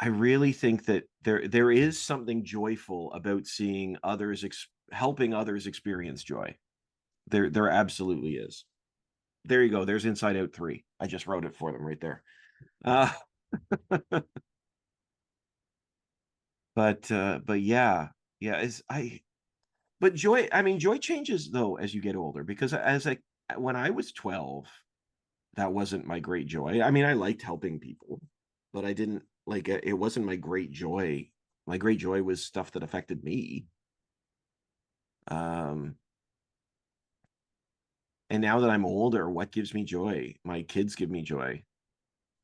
really think that there is something joyful about seeing others helping others experience joy. There absolutely is. There you go. There's Inside Out 3. I just wrote it for them right there. Uh, but yeah, but joy, I mean, joy changes though as you get older, because when I was 12, that wasn't my great joy. I mean, I liked helping people, but I didn't like it wasn't my great joy. My great joy was stuff that affected me. Um, and now that I'm older, what gives me joy? My kids give me joy.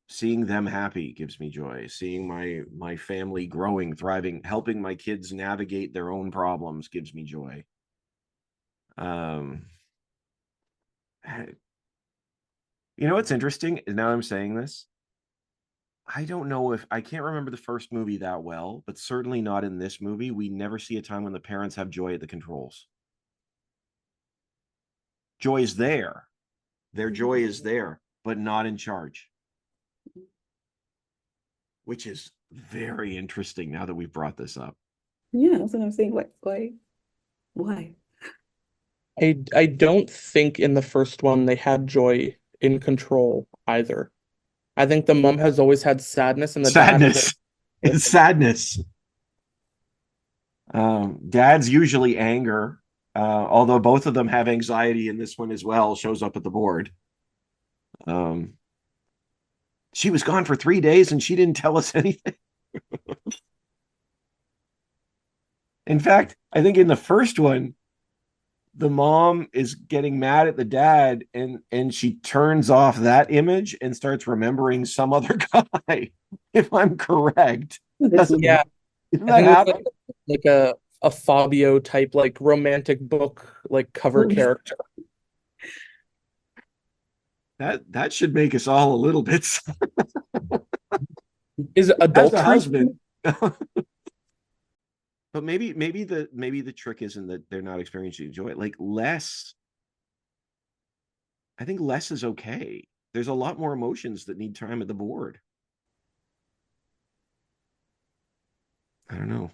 Seeing them happy gives me joy. Seeing my family growing, thriving, helping my kids navigate their own problems gives me joy. Um, what's interesting is, now I'm saying this, I don't know if I can't remember the first movie that well, but certainly not in this movie. We never see a time when the parents have Joy at the controls. Joy is there. Their joy is there, but not in charge. Which is very interesting now that we've brought this up. Yeah, that's what I'm saying. Why? I don't think in the first one they had Joy in control either. I think the mom has always had sadness and the dad has Sadness. It's sadness. Dad's usually anger, although both of them have anxiety in this one as well, shows up at the board. She was gone for 3 days and she didn't tell us anything. In fact, I think in the first one, the mom is getting mad at the dad and she turns off that image and starts remembering some other guy, if I'm correct. This movie. Yeah, Isn't I that think happen? it's like a Fabio type like romantic book like cover Oh. character. That should make us all a little bit Is as adultery? a husband. But maybe the trick isn't that they're not experiencing joy. Like less, I think less is okay. There's a lot more emotions that need time at the board. I don't know.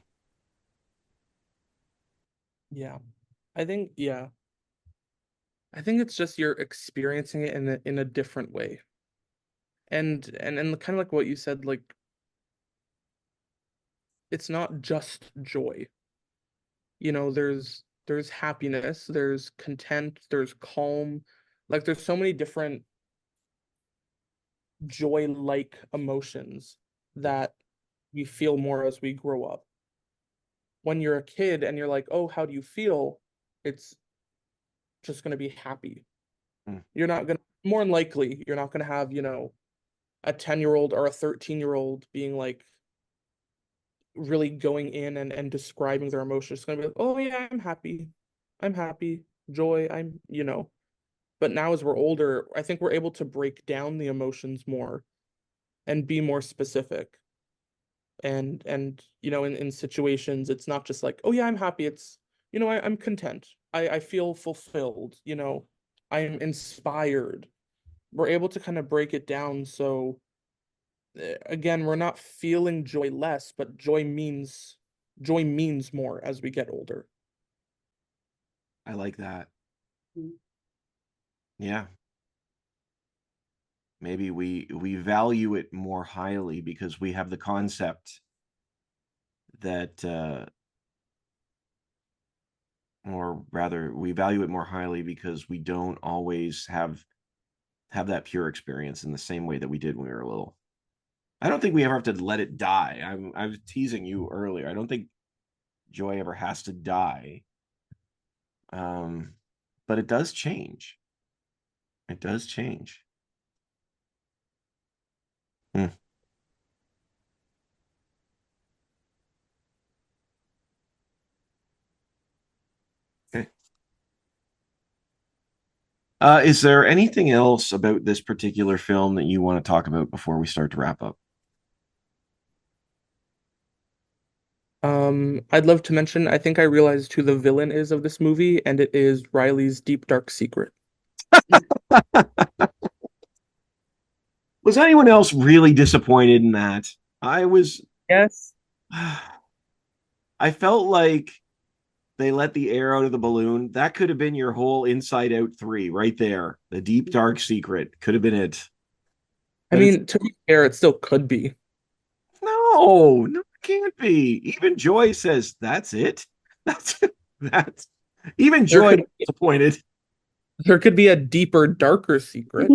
Yeah. I think I think it's just you're experiencing it in a different way. And kind of like what you said, like it's not just joy. You know, there's happiness, there's content, there's calm. Like there's so many different joy-like emotions that we feel more as we grow up. When you're a kid and you're like, "Oh, how do you feel?" It's just going to be happy. Mm. You're not going to more than likely you're not going to have, a 10-year-old or a 13-year-old being like really going in and describing their emotions. It's gonna be like, oh yeah, I'm happy, joy, But now as we're older, I think we're able to break down the emotions more and be more specific. And in situations, it's not just like, oh yeah, I'm happy. It's I'm content. I feel fulfilled, I'm inspired. We're able to kind of break it down so again, we're not feeling joy less, but joy means more as we get older. I like that. Mm. Yeah. Maybe we value it more highly because we have the concept that or rather we value it more highly because we don't always have that pure experience in the same way that we did when we were little. I don't think we ever have to let it die. I was teasing you earlier. I don't think joy ever has to die. But it does change. It does change. Hmm. Okay. Is there anything else about this particular film that you want to talk about before we start to wrap up? I'd love to mention, I think I realized who the villain is of this movie, and it is Riley's deep dark secret. Was anyone else really disappointed in that? I was. Yes. I felt like they let the air out of the balloon. That could have been your whole Inside Out 3 right there. The deep dark secret could have been it. I But it's mean, to be fair, it still could be. no, it can't be. Even Joy says that's it. That's that's even There Joy could was disappointed. there could be a deeper, darker secret.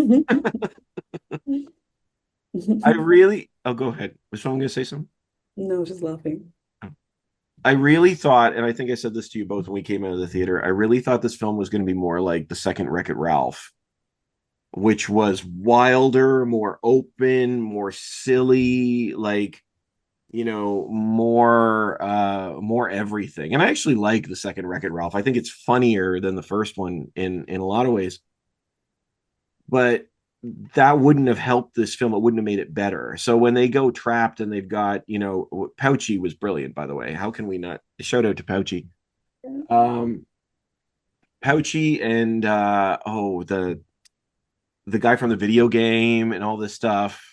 I really. Oh, go ahead. Was someone going to say something? No, just laughing. I really thought, and I think I said this to you both when we came out of the theater. I really thought this film was going to be more like the second Wreck-It Ralph, which was wilder, more open, more silly, like more everything. And I actually like the second Wreck-It Ralph. I think it's funnier than the first one in a lot of ways. But that wouldn't have helped this film. It wouldn't have made it better. So when they go trapped and they've got, Pouchy was brilliant, by the way. How can we not shout out to Pouchy? Um, Pouchy and the guy from the video game and all this stuff.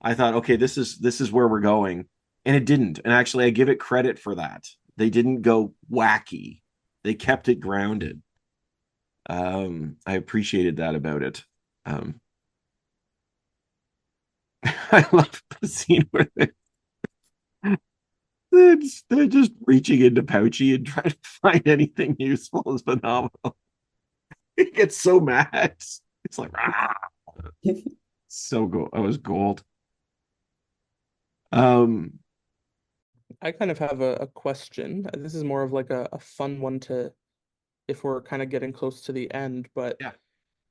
I thought, okay, this is where we're going, and it didn't. And actually, I give it credit for that. They didn't go wacky. They kept it grounded. I appreciated that about it. I love the scene where they're just reaching into Pouchy and trying to find anything useful is phenomenal. He gets so mad. It's like, ah, so gold. I was gold. I kind of have a question. This is more of like a fun one to, if we're kind of getting close to the end, but Yeah.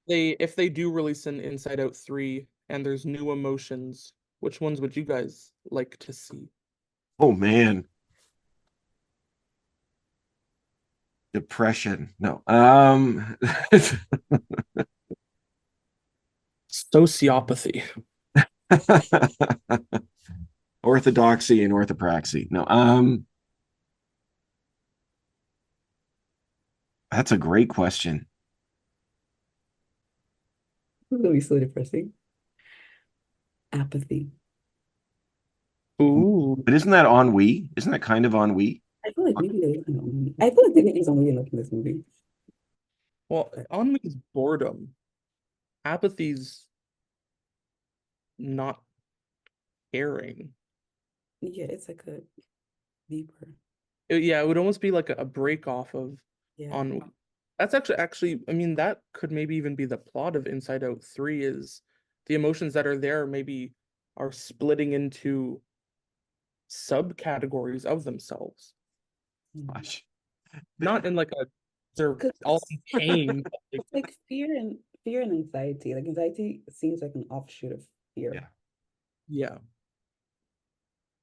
if they do release an Inside Out 3 and there's new emotions, which ones would you guys like to see? Oh man. Depression. No. Sociopathy. Orthodoxy and orthopraxy. No. That's a great question. It's gonna be so depressing. Apathy. Ooh. But isn't that ennui? Isn't that kind of ennui? I feel like maybe they, I don't know. I feel like they didn't use ennui enough in this movie. Well, ennui is boredom. Apathy's not caring. Yeah, it's like a deeper. Yeah, it would almost be like a break off of Yeah. ennui. That's actually, I mean, that could maybe even be the plot of Inside Out 3 is the emotions that are there maybe are splitting into subcategories of themselves. Gosh. Not in like they're 'Cause all in pain. but, like, it's like fear and anxiety. Like anxiety seems like an offshoot of fear. Yeah. yeah.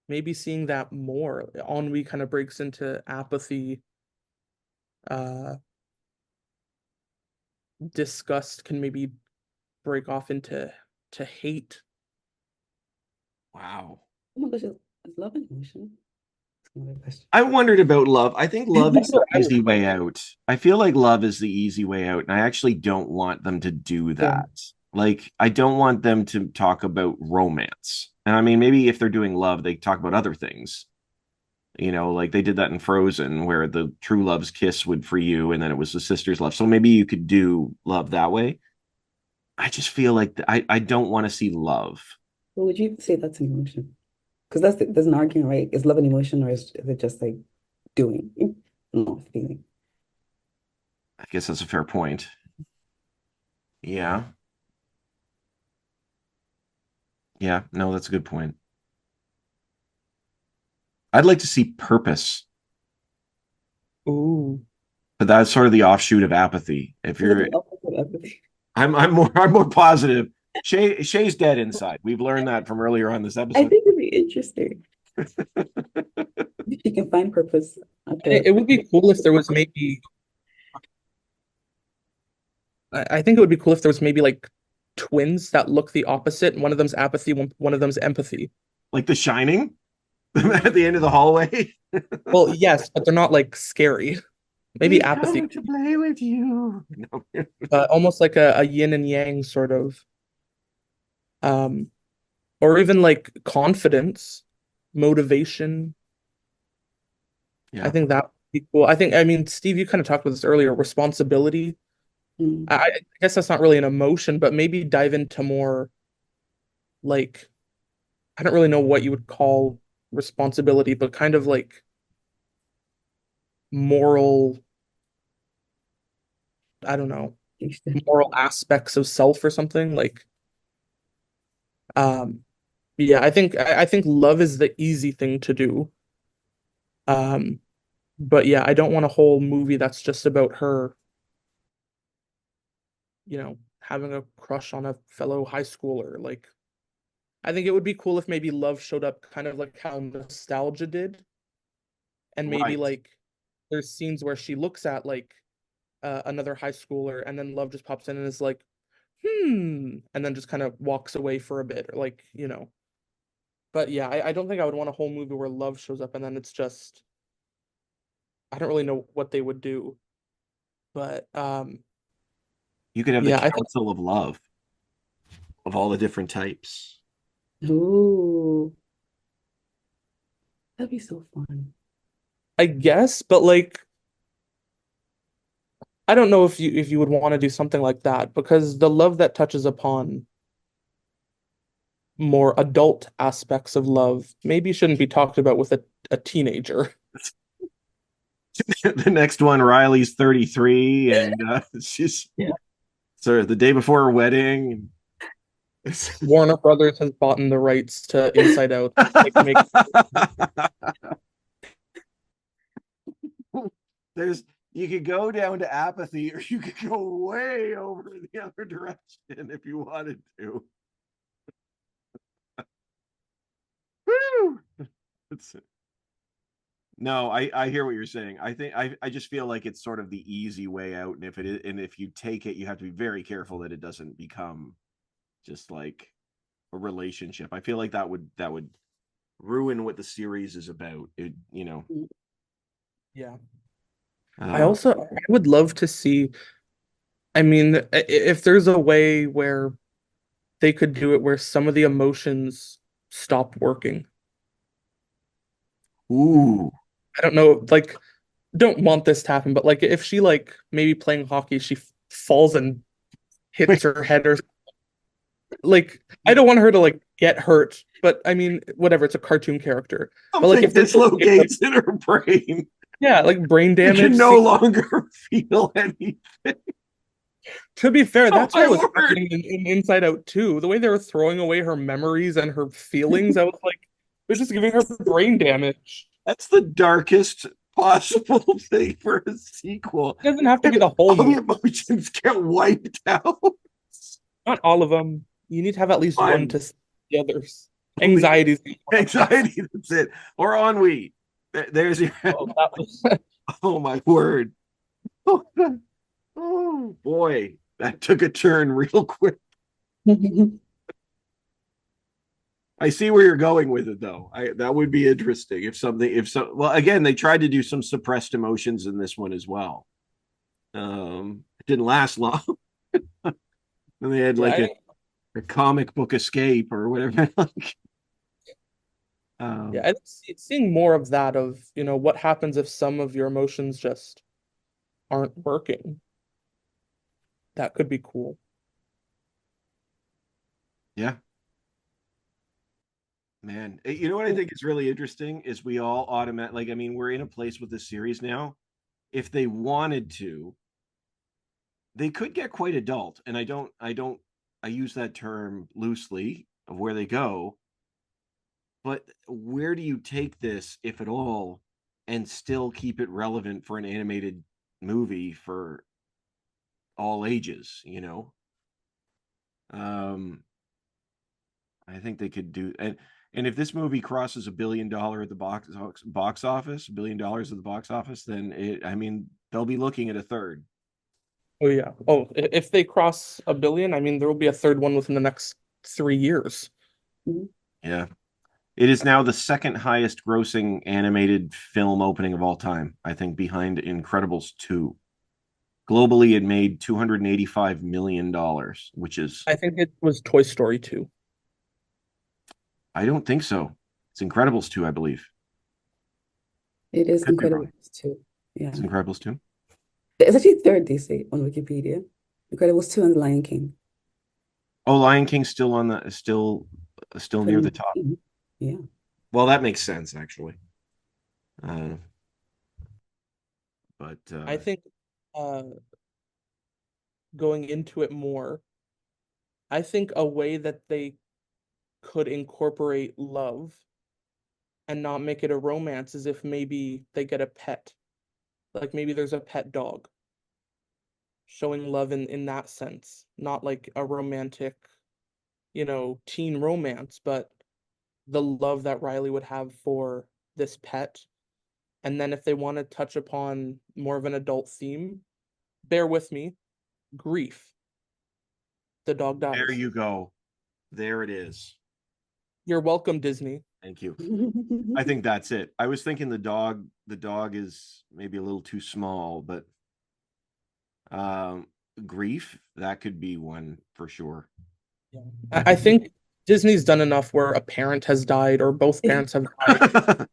Maybe seeing that more. Ennui kind of breaks into apathy. Disgust can maybe break off into hate. Wow. Oh my gosh, is love an emotion? That's another question. I wondered about love. I think love is That's the what I was easy way out. I feel like love is the easy way out, and I actually don't want them to do Yeah. that. Like, I don't want them to talk about romance. And I mean, maybe if they're doing love, they talk about other things. Like they did that in Frozen, where the true love's kiss would free you, and then it was the sister's love. So maybe you could do love that way. I just feel like I don't want to see love. Well, would you say that's an emotion? Because there's an argument, right? Is love an emotion or is it just like doing? No, feeling. I guess that's a fair point. Yeah. Yeah. No, that's a good point. I'd like to see purpose, Ooh. but that's sort of the offshoot of apathy. If It's like you're, an opposite of empathy. I'm more positive. Shay's dead inside. We've learned that from earlier on this I episode. think it'd be interesting if you can find purpose after. It would be cool if there was maybe I think it would be cool if there was maybe like twins that look the opposite. One of them's apathy, one of them's empathy. Like The Shining at the end of the hallway. Well, yes, but they're not like scary. Maybe He's apathy, coming to play with you. No. almost like a yin and yang sort of, um, or even like confidence, motivation. Yeah. I think that would be cool. I mean, Steve, you kind of talked about this earlier, responsibility. Mm. I guess that's not really an emotion, but maybe dive into more like I don't really know what you would call responsibility, but kind of like moral, I don't know, moral aspects of self or something. Like, um, yeah, I think love is the easy thing to do. Um, but yeah, I don't want a whole movie that's just about her, having a crush on a fellow high schooler. Like, I think it would be cool if maybe love showed up kind of like how nostalgia did. And maybe Right. like there's scenes where she looks at like another high schooler and then love just pops in and is like, and then just kind of walks away for a bit, or like, But yeah, I don't think I would want a whole movie where love shows up and then it's just I don't really know what they would do. But You could have the yeah, I think council of love of all the different types. Ooh, that'd be so fun. I guess, but like I don't know if you would want to do something like that because the love that touches upon more adult aspects of love maybe shouldn't be talked about with a teenager. The next one, Riley's 33, and she's Yeah. the day before her wedding. Warner Brothers has bought in the rights to Inside Out. Like make There's you could go down to apathy, or you could go way over the other direction if you wanted to. Woo! No, I hear what you're saying. I think I just feel like it's sort of the easy way out, and if you take it, you have to be very careful that it doesn't become just like a relationship. I feel like that would ruin what the series is about. yeah. Uh, I would love to see, I mean, if there's a way where they could do it where some of the emotions stop working. ooh, I don't know, like don't want this to happen, but like if she like maybe playing hockey, she falls and hits her head or like I don't want her to like get hurt, but I mean whatever, it's a cartoon character. But like something if they get, like, dislocates in her brain. yeah, like brain You damage. can no longer feel anything. To be fair, Oh that's my what was word! happening in Inside Out too. The way they were throwing away her memories and her feelings, I was like, it was just giving her brain damage. That's the darkest possible thing for a sequel. It doesn't have to be And the whole all the movie. emotions get wiped out. Not all of them. You need to have at least one Fun. to see the others. Anxieties. Anxiety, that's it. Or ennui. There's your Oh, that was oh my word. Oh boy, that took a turn real quick. I see where you're going with it, though. That would be interesting well, again, they tried to do some suppressed emotions in this one as well. It didn't last long. And they had like yeah. a comic book escape or whatever. Yeah, um, I think seeing more of that of, what happens if some of your emotions just aren't working. That could be cool. yeah, man. You know what I think is really interesting is we all like, I mean, we're in a place with this series now. If they wanted to, they could get quite adult. And I use that term loosely of where they go. But where do you take this, if at all, and still keep it relevant for an animated movie for all ages? Um, I think they could do, and if this movie crosses $1 billion at the box office, $1 billion at the box office, then I mean, they'll be looking at a third. Oh yeah. Oh, if they cross 1 billion, I mean there will be a third one within the next 3 years. Yeah. It is now the second highest grossing animated film opening of all time, I think, behind Incredibles 2. Globally, it made $285 million, which is, I think it was Toy Story 2. I don't think so. It's Incredibles 2, I believe. It is Could be incredible wrong. too. Yeah. It's Incredibles 2. It's actually third, they say on Wikipedia. Incredibles 2 and The Lion King. Oh, Lion King's still near the top. Yeah. Well, that makes sense, actually. But I think uh going into it more, I think a way that they could incorporate love and not make it a romance is if maybe they get a pet. Like maybe there's a pet dog. Showing love in that sense, not like a romantic, teen romance, but the love that Riley would have for this pet. And then if they want to touch upon more of an adult theme, bear with me, grief. the dog dies. There you go. There it is. You're welcome, Disney. Thank you. I think that's it. I was thinking the dog is maybe a little too small, but grief, that could be one for sure. Yeah. I think Disney's done enough where a parent has died or both parents have died.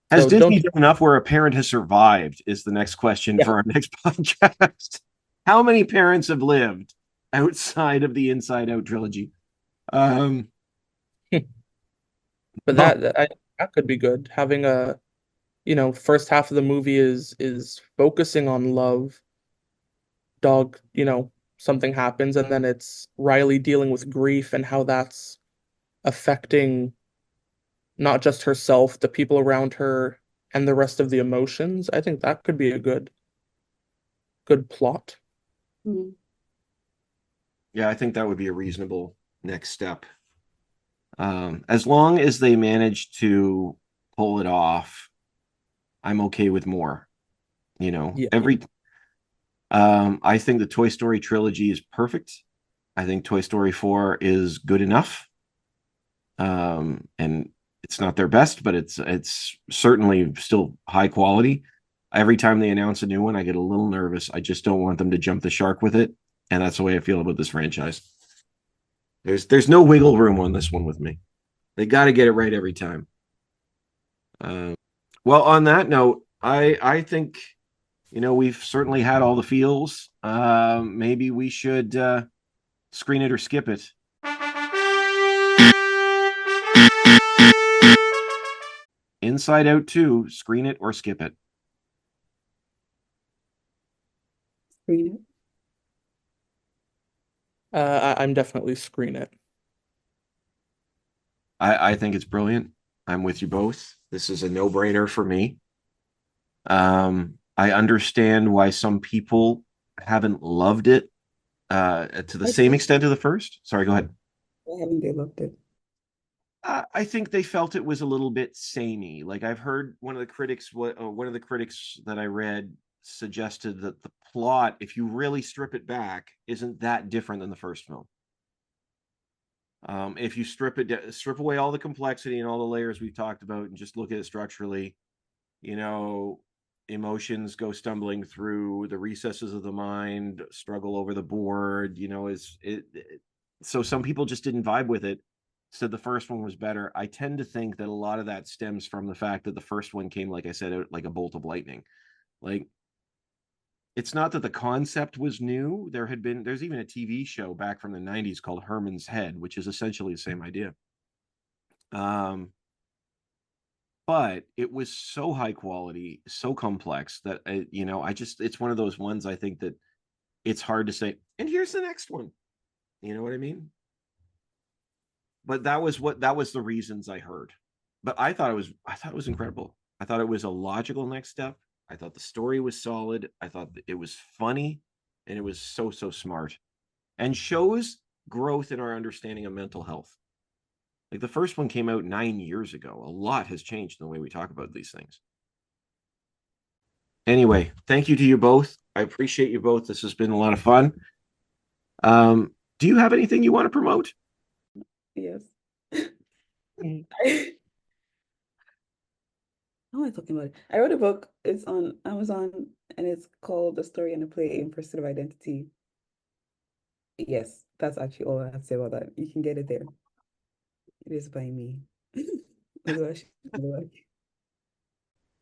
Has So Disney done enough where a parent has survived is the next question for our next podcast. How many parents have lived outside of the Inside Out trilogy? But that could be good. Having a, first half of the movie is focusing on love. Dog, something happens, and then it's Riley dealing with grief and how that's affecting not just herself, the people around her, and the rest of the emotions. I think that could be a good plot. Mhm. Yeah, I think that would be a reasonable next step. As long as they manage to pull it off, I'm okay with more. Yeah. I think the Toy Story trilogy is perfect. I think Toy Story 4 is good enough. And it's not their best, but it's certainly still high quality. Every time they announce a new one, I get a little nervous. I just don't want them to jump the shark with it. And that's the way I feel about this franchise. There's no wiggle room on this one with me. They got to get it right every time. Well, on that note, I think, we've certainly had all the feels. Maybe we should screen it or skip it. Inside Out 2, screen it or skip it. Screen it. I'm definitely screen it. I think it's brilliant. I'm with you both. This is a no-brainer for me. I understand why some people haven't loved it to the same extent of the first. Sorry, go ahead. Why haven't they loved it? I think they felt it was a little bit samey. Like I've heard one of the critics that I read suggested that the plot, if you really strip it back, isn't that different than the first film. If you strip away all the complexity and all the layers we've talked about and just look at it structurally, emotions go stumbling through the recesses of the mind, struggle over the board, so some people just didn't vibe with it, said the first one was better. I tend to think that a lot of that stems from the fact that the first one came, like I said, out like a bolt of lightning. Like, it's not that the concept was new. There's even a TV show back from the 90s called Herman's Head, which is essentially the same idea. But it was so high quality, so complex that, it's one of those ones I think that it's hard to say, and here's the next one. You know what I mean? But that was the reasons I heard. But I thought it was incredible. I thought it was a logical next step. I thought the story was solid. I thought it was funny, and it was so smart, and shows growth in our understanding of mental health. Like the first one came out 9 years ago. A lot has changed in the way we talk about these things. Anyway, thank you to you both. I appreciate you both. This has been a lot of fun. Do you have anything you want to promote? Yes. How am I talking about it? I wrote a book. It's on Amazon, and it's called The Story and the Play in Pursuit of Identity. Yes, that's actually all I have to say about that. You can get it there. It is by me. Thank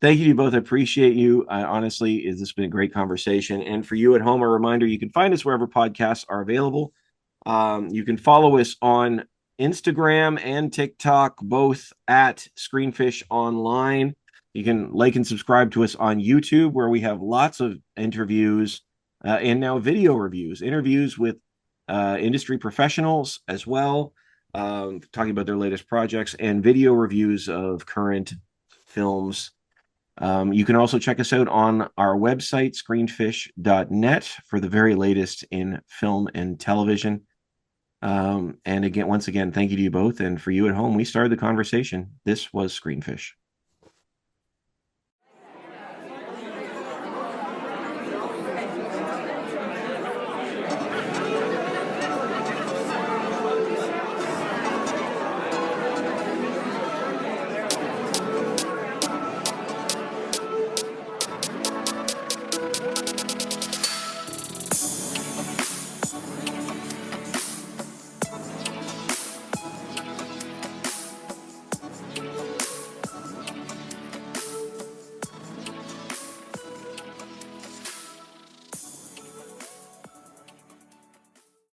you to you both. I appreciate you. Honestly, this has been a great conversation. And for you at home, a reminder, you can find us wherever podcasts are available. You can follow us on Instagram and TikTok, both at Screenfish Online. You can like and subscribe to us on YouTube, where we have lots of interviews and now video reviews, interviews with industry professionals as well, talking about their latest projects, and video reviews of current films. You can also check us out on our website, screenfish.net, for the very latest in film and television. And once again, thank you to you both. And for you at home, we started the conversation. This was Screenfish.